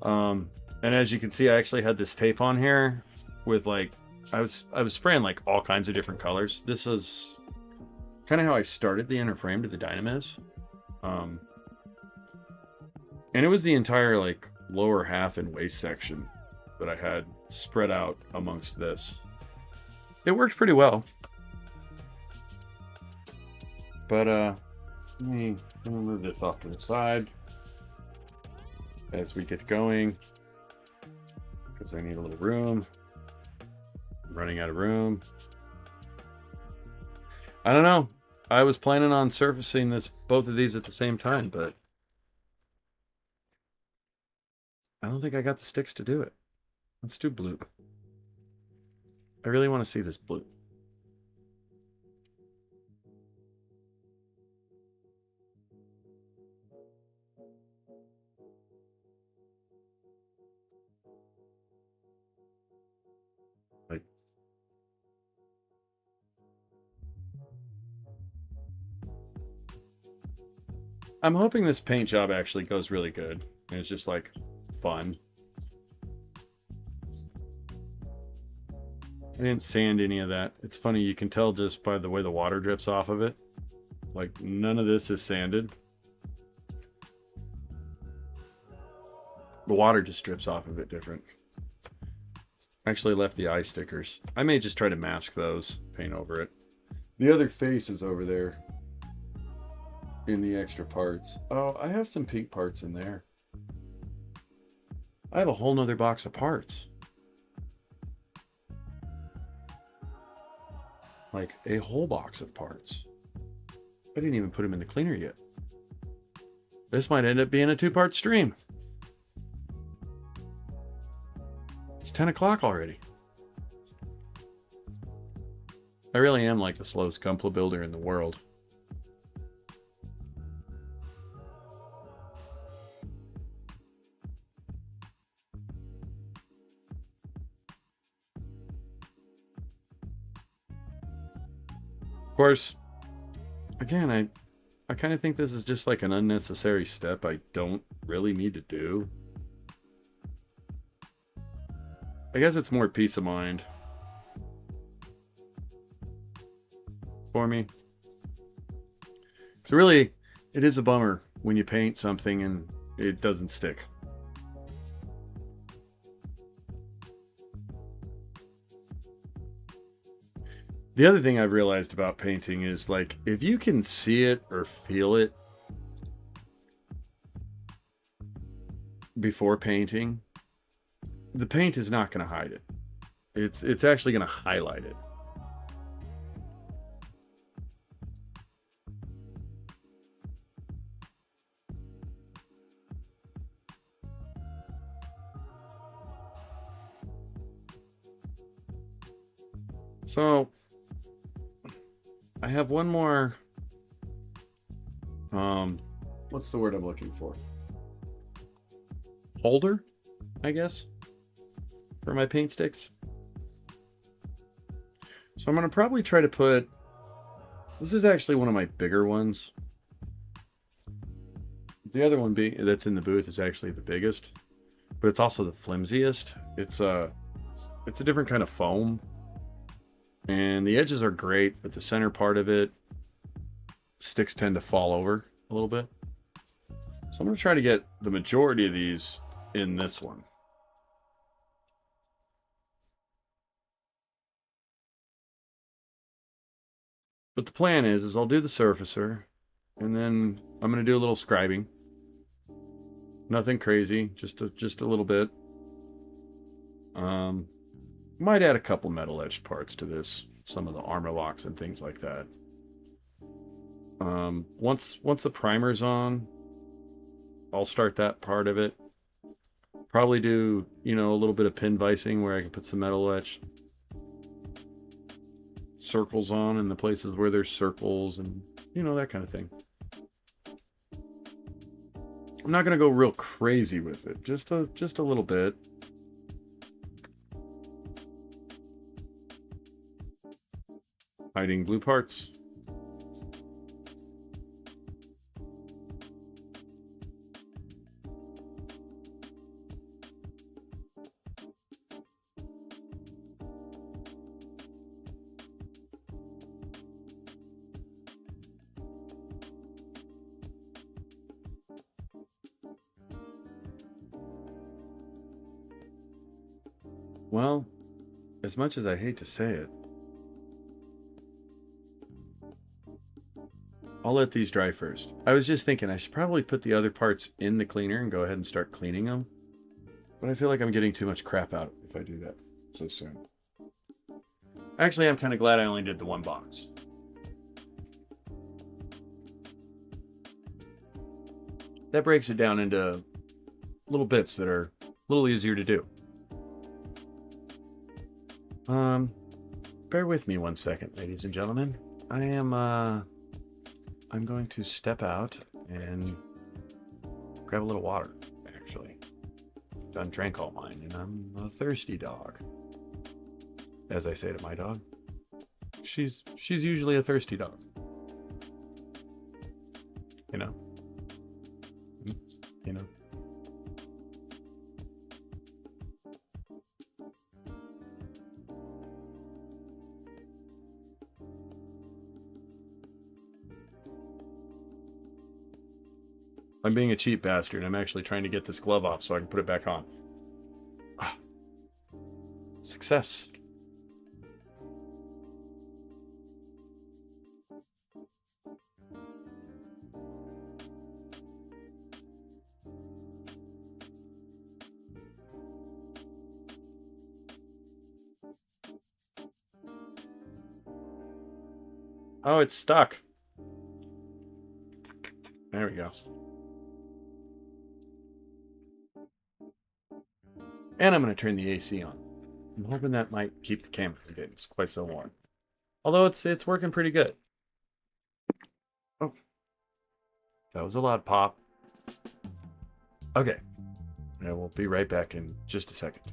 And as you can see, I actually had this tape on here with like, I was spraying like all kinds of different colors. This is kind of how I started the inner frame to the Dynamis. And it was the entire like lower half and waist section that I had spread out amongst this. It worked pretty well. But let me move this off to the side as we get going, because I need a little room. I'm running out of room. I don't know. I was planning on surfacing both of these at the same time, but I don't think I got the sticks to do it. Let's do blue. I really want to see this blue. Like, I'm hoping this paint job actually goes really good. And it's just like fun. I didn't sand any of that. It's funny, you can tell just by the way the water drips off of it. Like, none of this is sanded. The water just drips off of it different. Actually left the eye stickers. I may just try to mask those, paint over it. The other face is over there in the extra parts. Oh, I have some pink parts in there. I have a whole nother box of parts. Like a whole box of parts. I didn't even put them in the cleaner yet. This might end up being a 2-part stream. It's 10 o'clock already. I really am like the slowest Gunpla builder in the world. Of course, again, I kind of think this is just like an unnecessary step I don't really need to do. I guess it's more peace of mind for me. So really, it is a bummer when you paint something and it doesn't stick. The other thing I've realized about painting is, like, if you can see it or feel it before painting, the paint is not going to hide it. It's actually going to highlight it. So I have one more, what's the word I'm looking for? Holder, I guess, for my paint sticks. So I'm going to probably try to put, this is actually one of my bigger ones. The other one that's in the booth is actually the biggest, but it's also the flimsiest. It's a different kind of foam. And the edges are great, but the center part of it, sticks tend to fall over a little bit. So I'm going to try to get the majority of these in this one. But the plan is I'll do the surfacer, and then I'm going to do a little scribing. Nothing crazy, just a little bit. Might add a couple metal edged parts to this, some of the armor locks and things like that. Once the primer's on, I'll start that part of it. Probably do, you know, a little bit of pin vicing where I can put some metal etched circles on in the places where there's circles and, you know, that kind of thing. I'm not going to go real crazy with it. Just a little bit. Hiding blue parts. Well, as much as I hate to say it, I'll let these dry first. I was just thinking I should probably put the other parts in the cleaner and go ahead and start cleaning them. But I feel like I'm getting too much crap out if I do that so soon. Actually, I'm kind of glad I only did the one box. That breaks it down into little bits that are a little easier to do. Bear with me one second, ladies and gentlemen. I'm going to step out and grab a little water, actually. Done drank all mine, and I'm a thirsty dog. As I say to my dog. She's usually a thirsty dog. You know? You know? I'm being a cheap bastard. I'm actually trying to get this glove off so I can put it back on. Ah. Success. Oh, it's stuck. There we go. And I'm going to turn the AC on. I'm hoping that might keep the camera from getting quite so warm. Although it's working pretty good. Oh. That was a loud pop. Okay. I will be right back in just a second.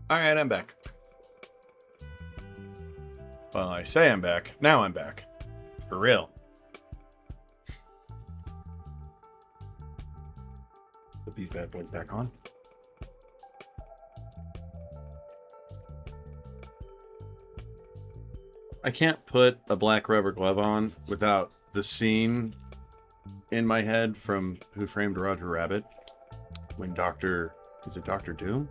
Alright, I'm back. Well, I say I'm back. Now I'm back. For real. Put these bad boys back on. I can't put a black rubber glove on without the scene in my head from Who Framed Roger Rabbit when is it Dr. Doom?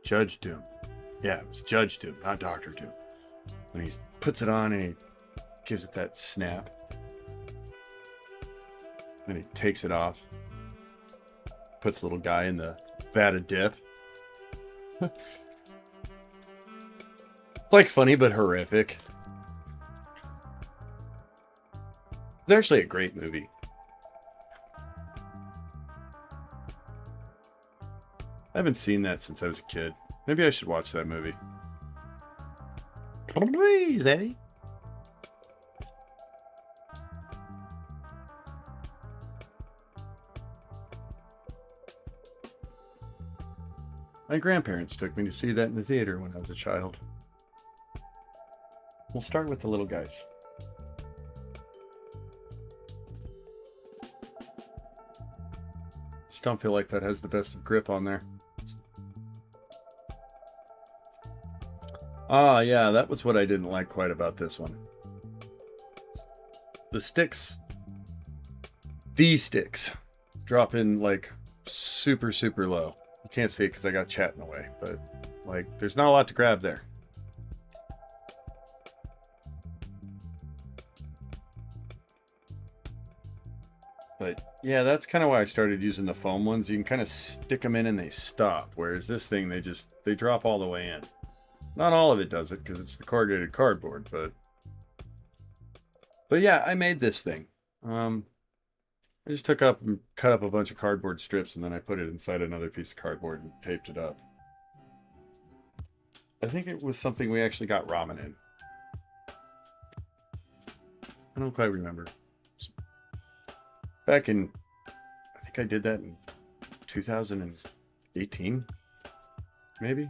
Judge Doom. Yeah, it was Judge Doom, not Dr. Doom. When he puts it on and he gives it that snap. And he takes it off. Puts the little guy in the vat of dip. Like funny but horrific. It's actually a great movie. I haven't seen that since I was a kid. Maybe I should watch that movie. Please, Eddie. My grandparents took me to see that in the theater when I was a child. We'll start with the little guys. Just don't feel like that has the best of grip on there. Ah, yeah, that was what I didn't like quite about this one. The sticks. These sticks. Drop in, like, super, super low. You can't see it because I got chat in the way, but, like, there's not a lot to grab there. But, yeah, that's kind of why I started using the foam ones. You can kind of stick them in and they stop, whereas this thing, they drop all the way in. Not all of it does it, because it's the corrugated cardboard, but yeah, I made this thing. I just took up and cut up a bunch of cardboard strips, and then I put it inside another piece of cardboard and taped it up. I think it was something we actually got ramen in. I don't quite remember. Back in, I think I did that in 2018, maybe?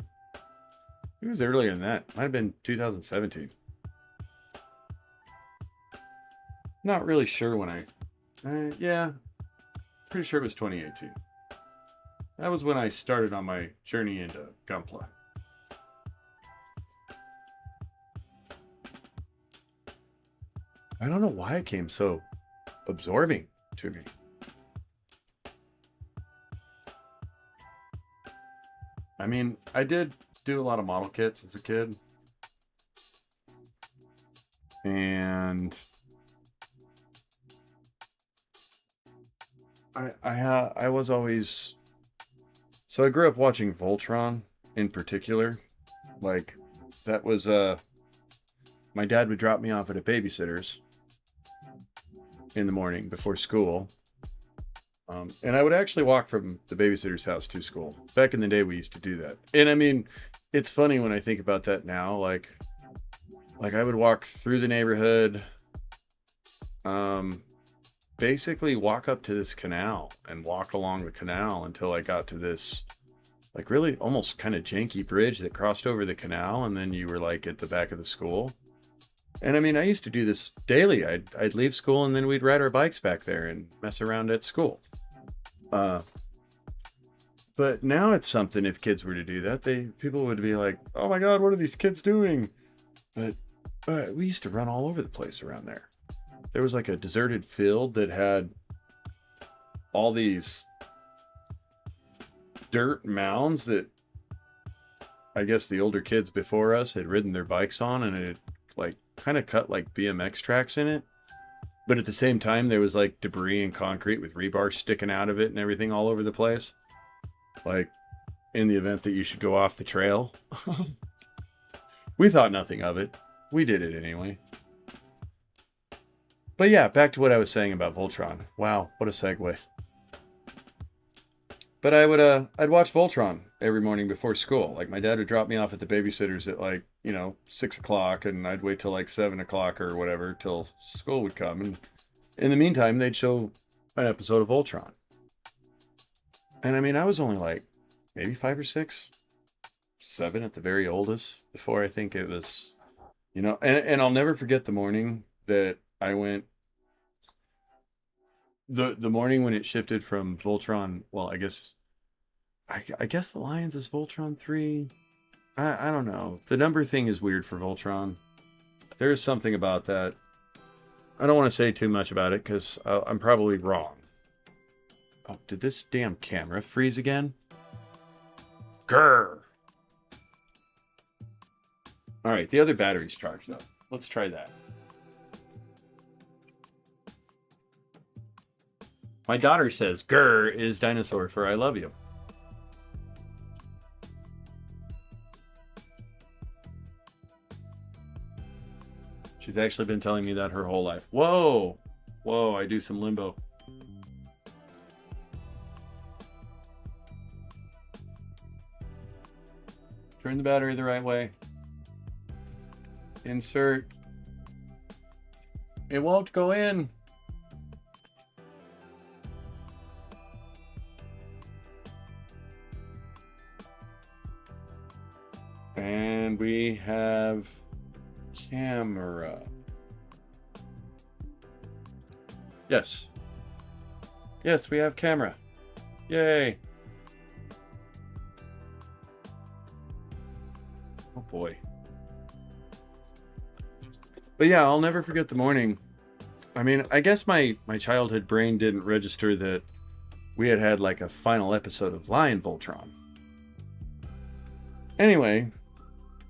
It was earlier than that. Might have been 2017. Not really sure when yeah, pretty sure it was 2018. That was when I started on my journey into Gunpla. I don't know why it came so absorbing to me. I mean, I did do a lot of model kits as a kid. And I was always, so I grew up watching Voltron in particular. Like, that was my dad would drop me off at a babysitter's in the morning before school. And I would actually walk from the babysitter's house to school. Back in the day, we used to do that. And I mean, it's funny when I think about that now. Like I would walk through the neighborhood, basically walk up to this canal and walk along the canal until I got to this, like, really almost kind of janky bridge that crossed over the canal. And then you were like at the back of the school. And I mean, I used to do this daily. I'd leave school and then we'd ride our bikes back there and mess around at school. But now it's something, if kids were to do that, people would be like, oh my God, what are these kids doing? But we used to run all over the place around there. There was like a deserted field that had all these dirt mounds that I guess the older kids before us had ridden their bikes on, and it like kind of cut like BMX tracks in it. But at the same time, there was like debris and concrete with rebar sticking out of it and everything all over the place. Like, in the event that you should go off the trail. We thought nothing of it. We did it anyway. But yeah, back to what I was saying about Voltron. Wow, what a segue. But I'd watch Voltron every morning before school. Like, my dad would drop me off at the babysitter's at 6 o'clock, and I'd wait till like 7 o'clock or whatever till school would come. And in the meantime, they'd show an episode of Voltron. And I mean, I was only like maybe 5 or 6, 7 at the very oldest before I think it was, and I'll never forget the morning that I went, the morning when it shifted from Voltron. Well, I guess the Lions is Voltron 3. I don't know. The number thing is weird for Voltron. There is something about that. I don't want to say too much about it because I'm probably wrong. Oh, did this damn camera freeze again? Grr. All right, the other battery's charged up. Let's try that. My daughter says "grr" is dinosaur for I love you. She's actually been telling me that her whole life. Whoa! Whoa, I do some limbo. Turn the battery the right way. Insert. It won't go in. And we have camera. Yes. Yes, we have camera. Yay. Oh boy. But yeah, I'll never forget the morning. I mean, I guess my childhood brain didn't register that we had like a final episode of Lion Voltron. Anyway,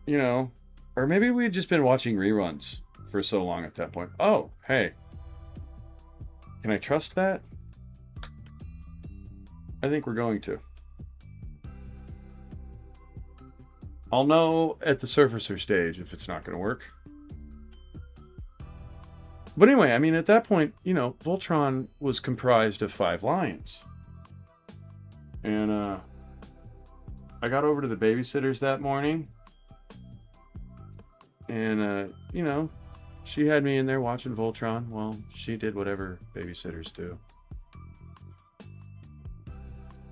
you know, or maybe we had just been watching reruns for so long at that point. Oh, hey. Can I trust that? I think we're going to. I'll know at the surfacer stage if it's not going to work. But anyway, I mean, at that point, you know, Voltron was comprised of 5 lions. And I got over to the babysitters that morning. And, you know, she had me in there watching Voltron. Well, she did whatever babysitters do.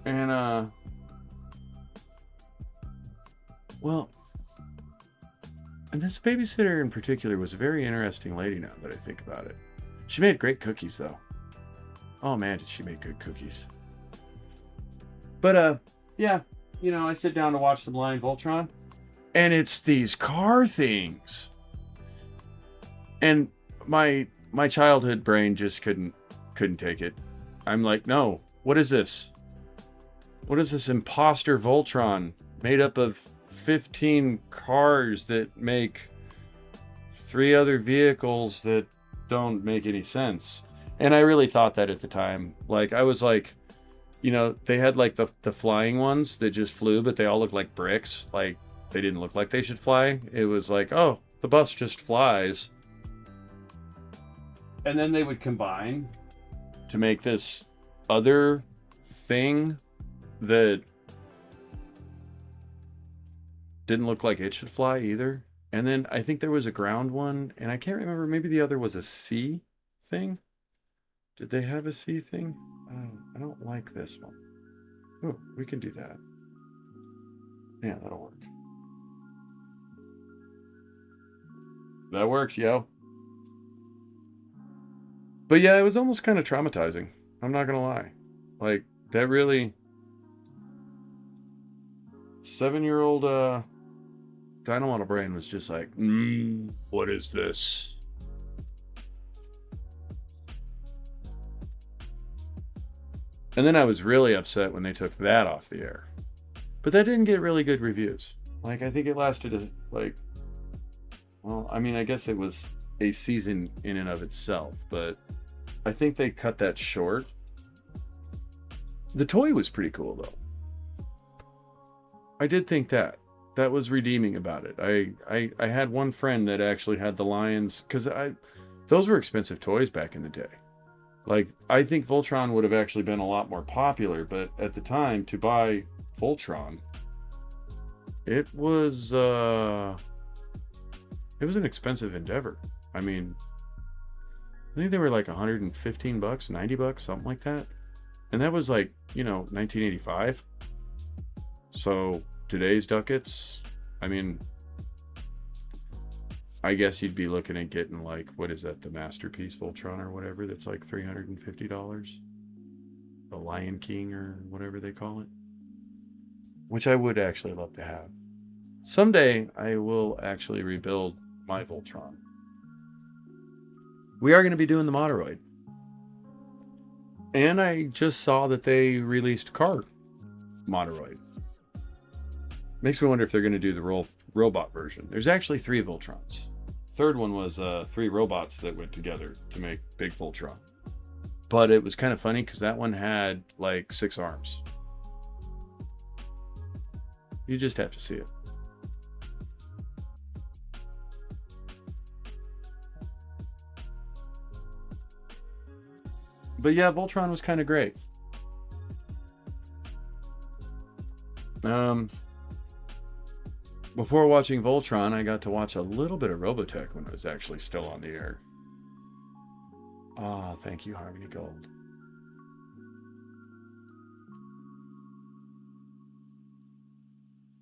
And, well, and this babysitter in particular was a very interesting lady now that I think about it. She made great cookies, though. Oh, man, did she make good cookies. But, yeah, you know, I sit down to watch some Lion Voltron. And it's these car things. And my childhood brain just couldn't take it. I'm like, no, what is this? What is this imposter Voltron made up of 15 cars that make 3 other vehicles that don't make any sense? And I really thought that at the time. Like, I was like, you know, they had like the flying ones that just flew, but they all looked like bricks. Like, they didn't look like they should fly. It was like, oh, the bus just flies. And then they would combine to make this other thing that didn't look like it should fly either. And then I think there was a ground one, and I can't remember, maybe the other was a sea thing. Did they have a sea thing? Oh, I don't like this one. Oh, we can do that. Yeah, that'll work. That works, yo. But yeah, it was almost kind of traumatizing. I'm not gonna lie. Like, that really... 7-year-old Dynamodel brain was just like, what is this? And then I was really upset when they took that off the air. But that didn't get really good reviews. Like, I think it lasted, well, I mean, I guess it was a season in and of itself, but I think they cut that short. The toy was pretty cool, though. I did think that was redeeming about it. I had one friend that actually had the lions, because those were expensive toys back in the day. Like, I think Voltron would have actually been a lot more popular, but at the time, to buy Voltron, it was an expensive endeavor. I mean, I think they were like $115, $90, something like that. And that was like, 1985. So today's ducats, I mean, I guess you'd be looking at getting like, what is that, the Masterpiece Voltron or whatever, that's like $350. The Lion King or whatever they call it. Which I would actually love to have. Someday I will actually rebuild my Voltron. We are going to be doing the Moderoid. And I just saw that they released Car Moderoid. Makes me wonder if they're going to do the robot version. There's actually 3 Voltrons. Third one was 3 robots that went together to make Big Voltron. But it was kind of funny because that one had like 6 arms. You just have to see it. But yeah, Voltron was kind of great. Before watching Voltron, I got to watch a little bit of Robotech when it was actually still on the air. Ah, thank you, Harmony Gold.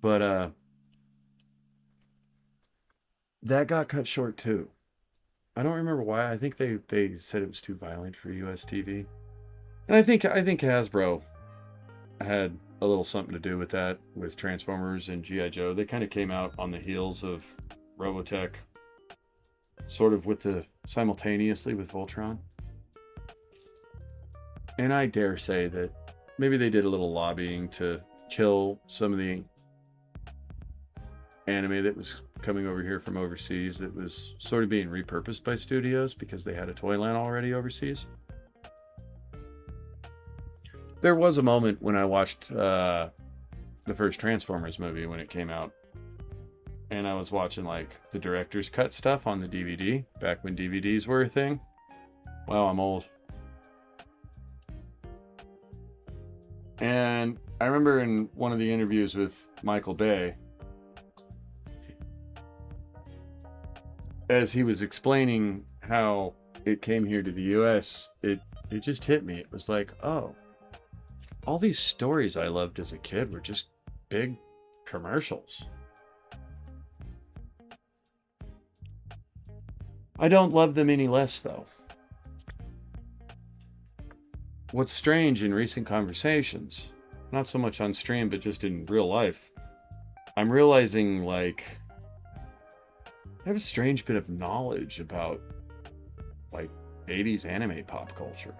But that got cut short too. I don't remember why. I think they said it was too violent for US TV. And I think Hasbro had a little something to do with that, with Transformers and G.I. Joe. They kind of came out on the heels of Robotech, sort of simultaneously with Voltron. And I dare say that maybe they did a little lobbying to kill some of the anime that was coming over here from overseas that was sort of being repurposed by studios because they had a Toyland already overseas. There was a moment when I watched the first Transformers movie when it came out, and I was watching like the director's cut stuff on the DVD back when DVDs were a thing. Wow, I'm old. And I remember in one of the interviews with Michael Bay, as he was explaining how it came here to the US, it just hit me. It was like, oh, all these stories I loved as a kid were just big commercials. I don't love them any less, though. What's strange in recent conversations, not so much on stream, but just in real life, I'm realizing, like, I have a strange bit of knowledge about, like, 80s anime pop culture.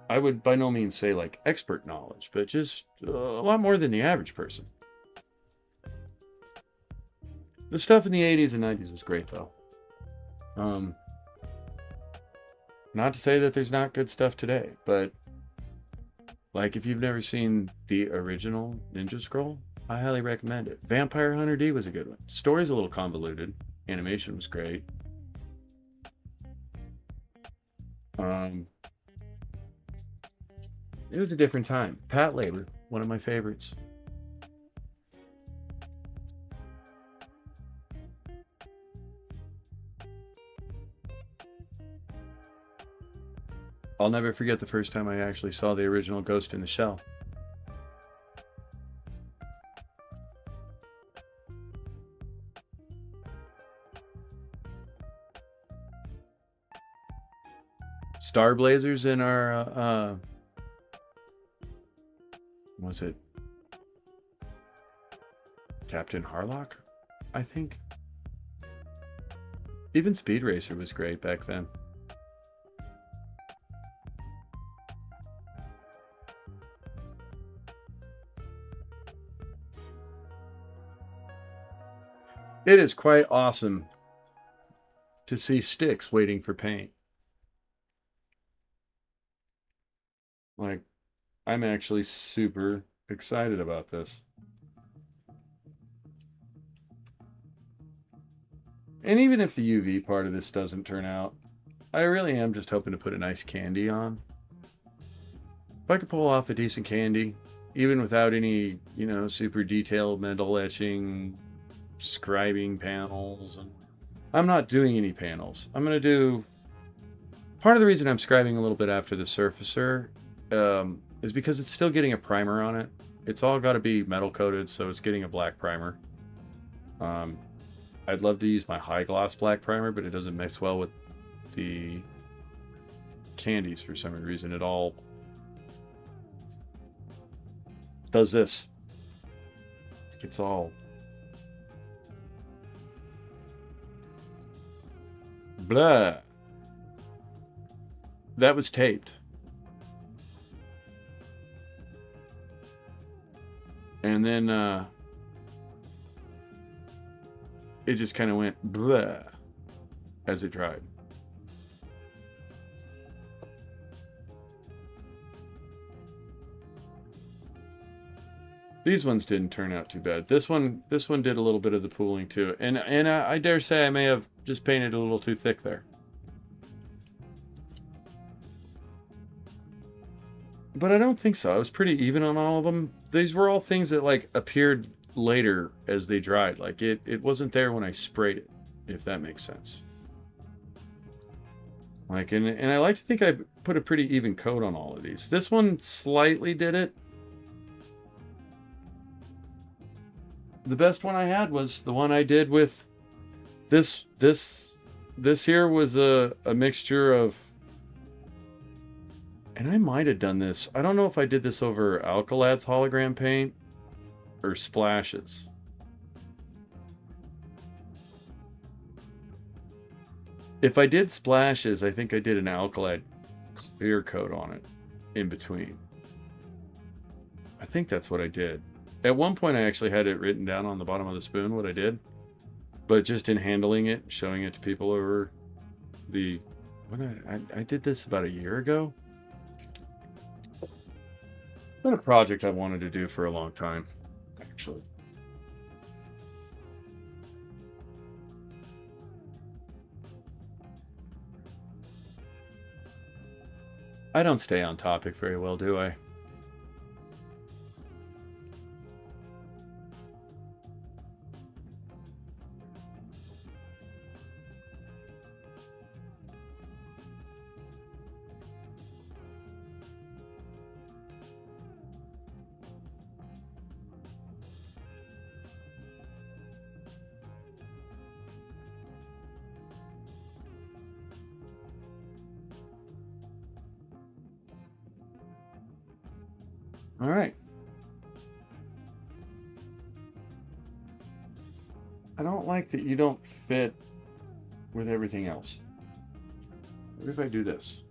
I would by no means say, like, expert knowledge, but just a lot more than the average person. The stuff in the 80s and 90s was great, though. Not to say that there's not good stuff today, but, like, if you've never seen the original Ninja Scroll, I highly recommend it. Vampire Hunter D was a good one. Story's a little convoluted. Animation was great. It was a different time. Pat Labor, one of my favorites. I'll never forget the first time I actually saw the original Ghost in the Shell. Star Blazers in our, was it Captain Harlock, I think? Even Speed Racer was great back then. It is quite awesome to see sticks waiting for paint. Like, I'm actually super excited about this. And even if the UV part of this doesn't turn out, I really am just hoping to put a nice candy on. If I could pull off a decent candy, even without any, super detailed metal etching, scribing panels, and I'm not doing any panels. I'm going to do... Part of the reason I'm scribing a little bit after the surfacer is because it's still getting a primer on it. It's all got to be metal coated, so it's getting a black primer. I'd love to use my high gloss black primer, but it doesn't mix well with the candies for some reason. It all does this. It's all blah. That was taped. And then it just kind of went blah as it dried. These ones didn't turn out too bad. This one did a little bit of the pooling too. And I dare say I may have just painted a little too thick there. But I don't think so. I was pretty even on all of them. These were all things that like appeared later as they dried. Like it wasn't there when I sprayed it, if that makes sense. Like, and I like to think I put a pretty even coat on all of these. This one slightly did it. The best one I had was the one I did with this here was a mixture of, and I might have done this. I don't know if I did this over Alkalad's hologram paint or splashes. If I did splashes, I think I did an Alkalad clear coat on it in between. I think that's what I did. At one point, I actually had it written down on the bottom of the spoon what I did, but just in handling it, showing it to people over the. I did this about a year ago. It's been a project I've wanted to do for a long time, actually. I don't stay on topic very well, do I? All right. I don't like that you don't fit with everything else. What if I do this?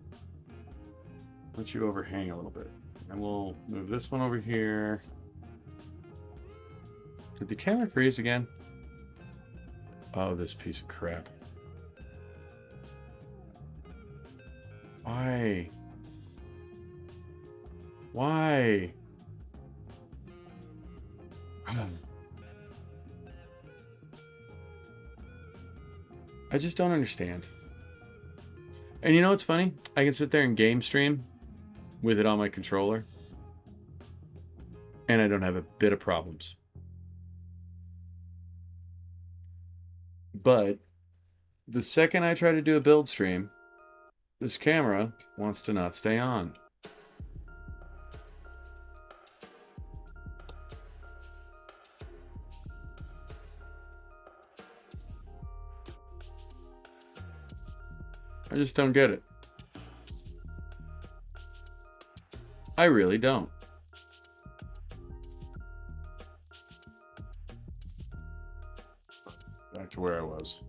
Let you overhang a little bit. And we'll move this one over here. Did the camera freeze again? Oh, this piece of crap. Why? Why? I just don't understand. And you know what's funny? I can sit there and game stream with it on my controller, and I don't have a bit of problems. But the second I try to do a build stream, this camera wants to not stay on. I just don't get it. I really don't. Back to where I was.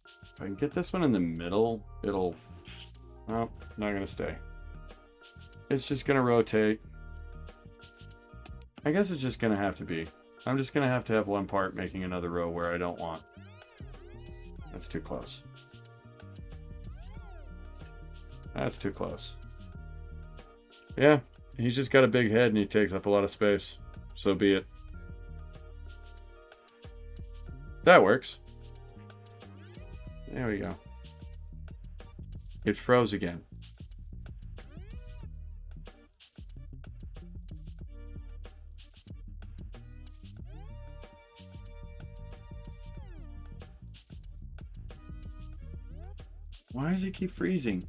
If I can get this one in the middle, it'll... Oh, not gonna stay. It's just gonna rotate. I guess it's just gonna have to be. I'm just gonna have to have one part making another row where I don't want. That's too close. That's too close. Yeah, he's just got a big head and he takes up a lot of space. So be it. That works. There we go. It froze again. Why does it keep freezing?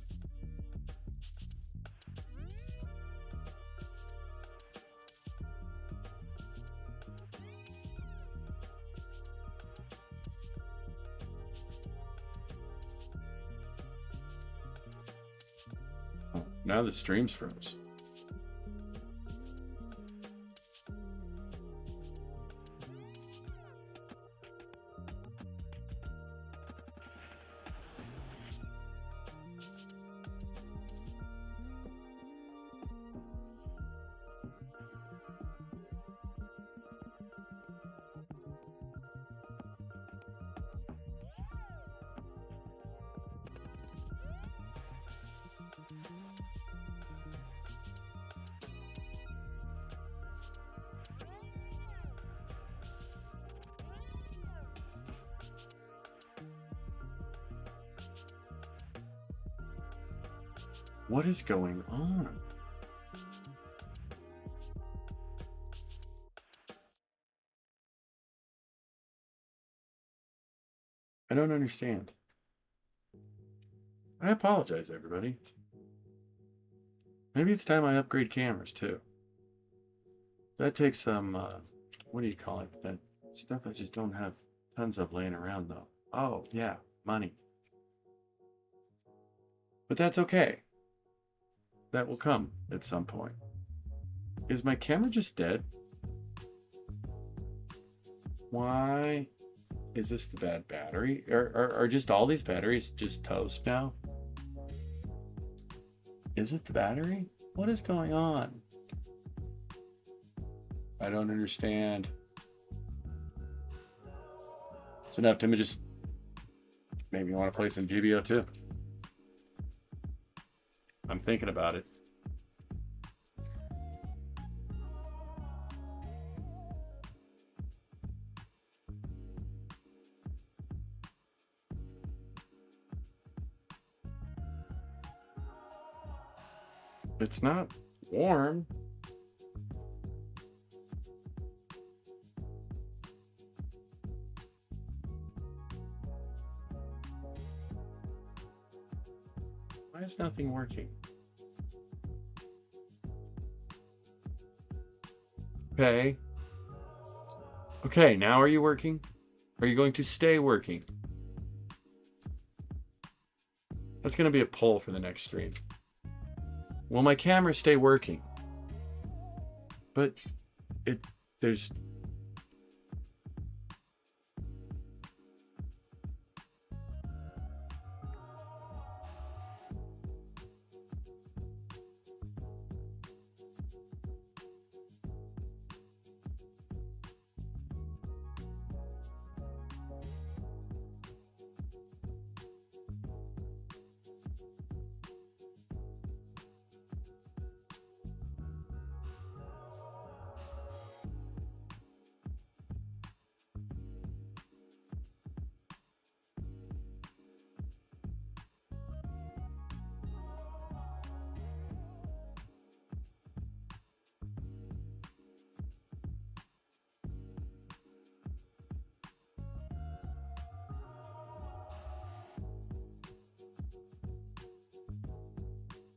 Oh, now the stream's froze. What is going on? I don't understand. I apologize, everybody. Maybe it's time I upgrade cameras, too. That takes some, what do you call it? That stuff I just don't have tons of laying around, though. Oh, yeah, money. But that's okay. That will come at some point. Is my camera just dead? Why is this the bad battery? Are just all these batteries just toast now? Is it the battery? What is going on? I don't understand. It's enough to just maybe you want to play some GBO too. I'm thinking about it. It's not warm. Why is nothing working? Okay. Okay, now are you working? Are you going to stay working? That's going to be a poll for the next stream. Will my camera stay working? But there's...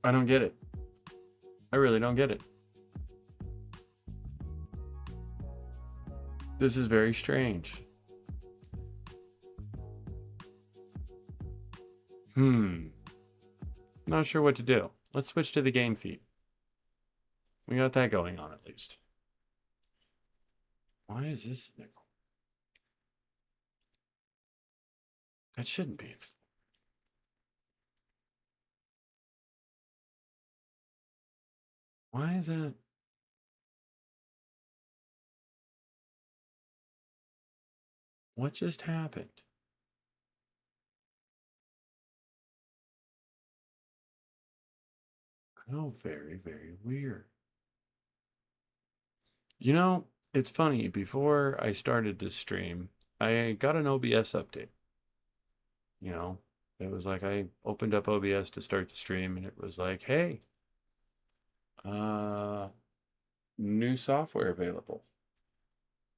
I don't get it. I really don't get it. This is very strange. Not sure what to do. Let's switch to the game feed. We got that going on at least. Why is this nickel? That shouldn't be. Why is that? What just happened? Oh, very, very weird. You know, it's funny. Before I started this stream, I got an OBS update. You know, it was like I opened up OBS to start the stream, and it was like, hey, new software available.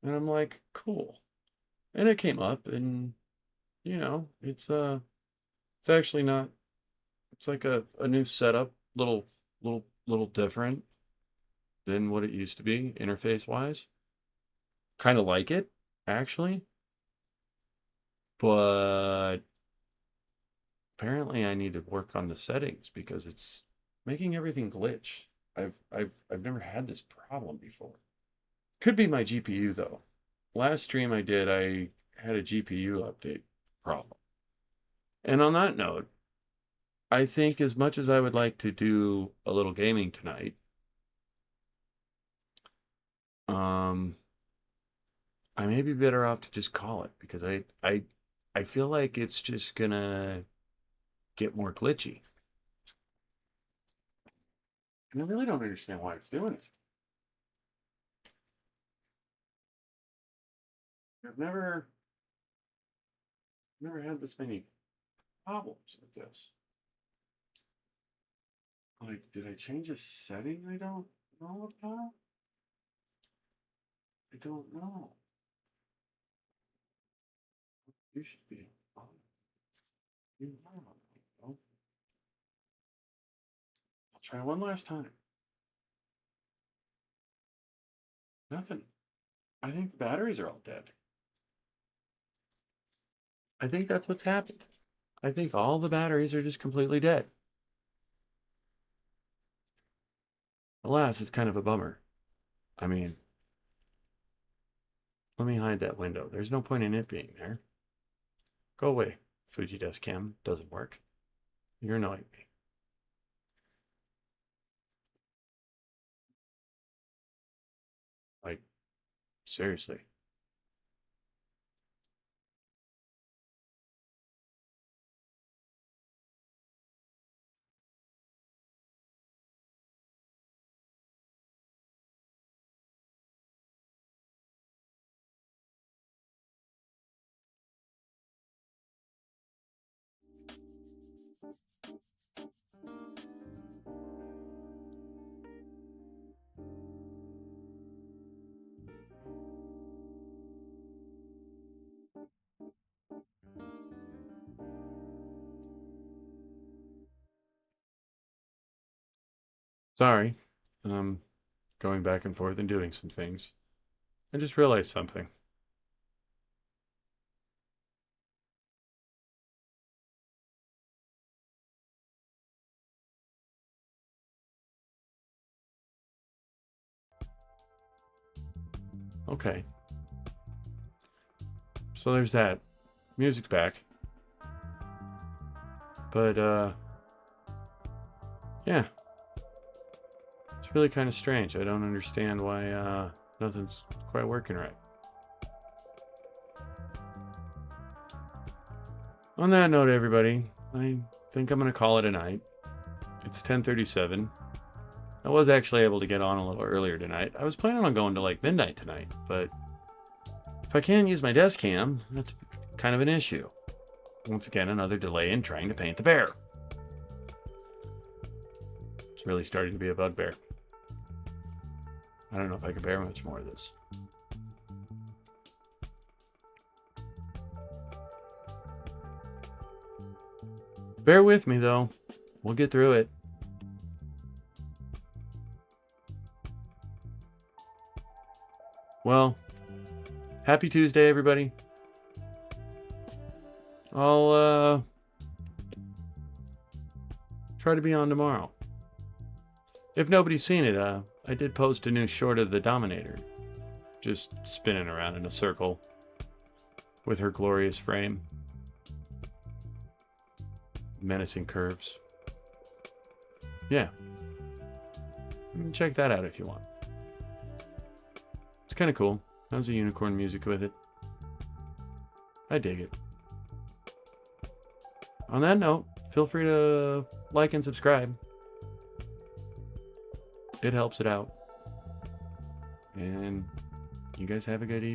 And I'm like, cool. And it came up, and you know, it's actually not. It's like a new setup, little different than what it used to be interface wise. Kind of like it, actually. But apparently I need to work on the settings because it's making everything glitch. I've never had this problem before. Could be my GPU though. Last stream I did, I had a GPU update problem. And on that note, I think as much as I would like to do a little gaming tonight, I may be better off to just call it because I feel like it's just gonna get more glitchy. And I really don't understand why it's doing it. I've never had this many problems with this. Like, did I change a setting I don't know about? I don't know. You should be. You know. I'll try one last time. Nothing. I think the batteries are all dead. I think that's what's happened. I think all the batteries are just completely dead. Alas, it's kind of a bummer. I mean, let me hide that window. There's no point in it being there. Go away. Fuji Desk Cam doesn't work. You're annoying me. Like, seriously. Sorry. Going back and forth and doing some things. I just realized something. Okay. So there's that. Music's back. But, yeah. It's really kind of strange. I don't understand why, nothing's quite working right. On that note, everybody, I think I'm going to call it a night. It's 10:37. I was actually able to get on a little earlier tonight. I was planning on going to like midnight tonight, but if I can't use my desk cam, that's kind of an issue. Once again, another delay in trying to paint the bear. It's really starting to be a bugbear. I don't know if I can bear much more of this. Bear with me, though. We'll get through it. Well, happy Tuesday, everybody. I'll try to be on tomorrow. If nobody's seen it, I did post a new short of the Dominator. Just spinning around in a circle with her glorious frame. Menacing curves. Yeah. Check that out if you want. It's kind of cool. How's the unicorn music with it? I dig it. On that note, feel free to like and subscribe. It helps it out. And you guys have a good evening.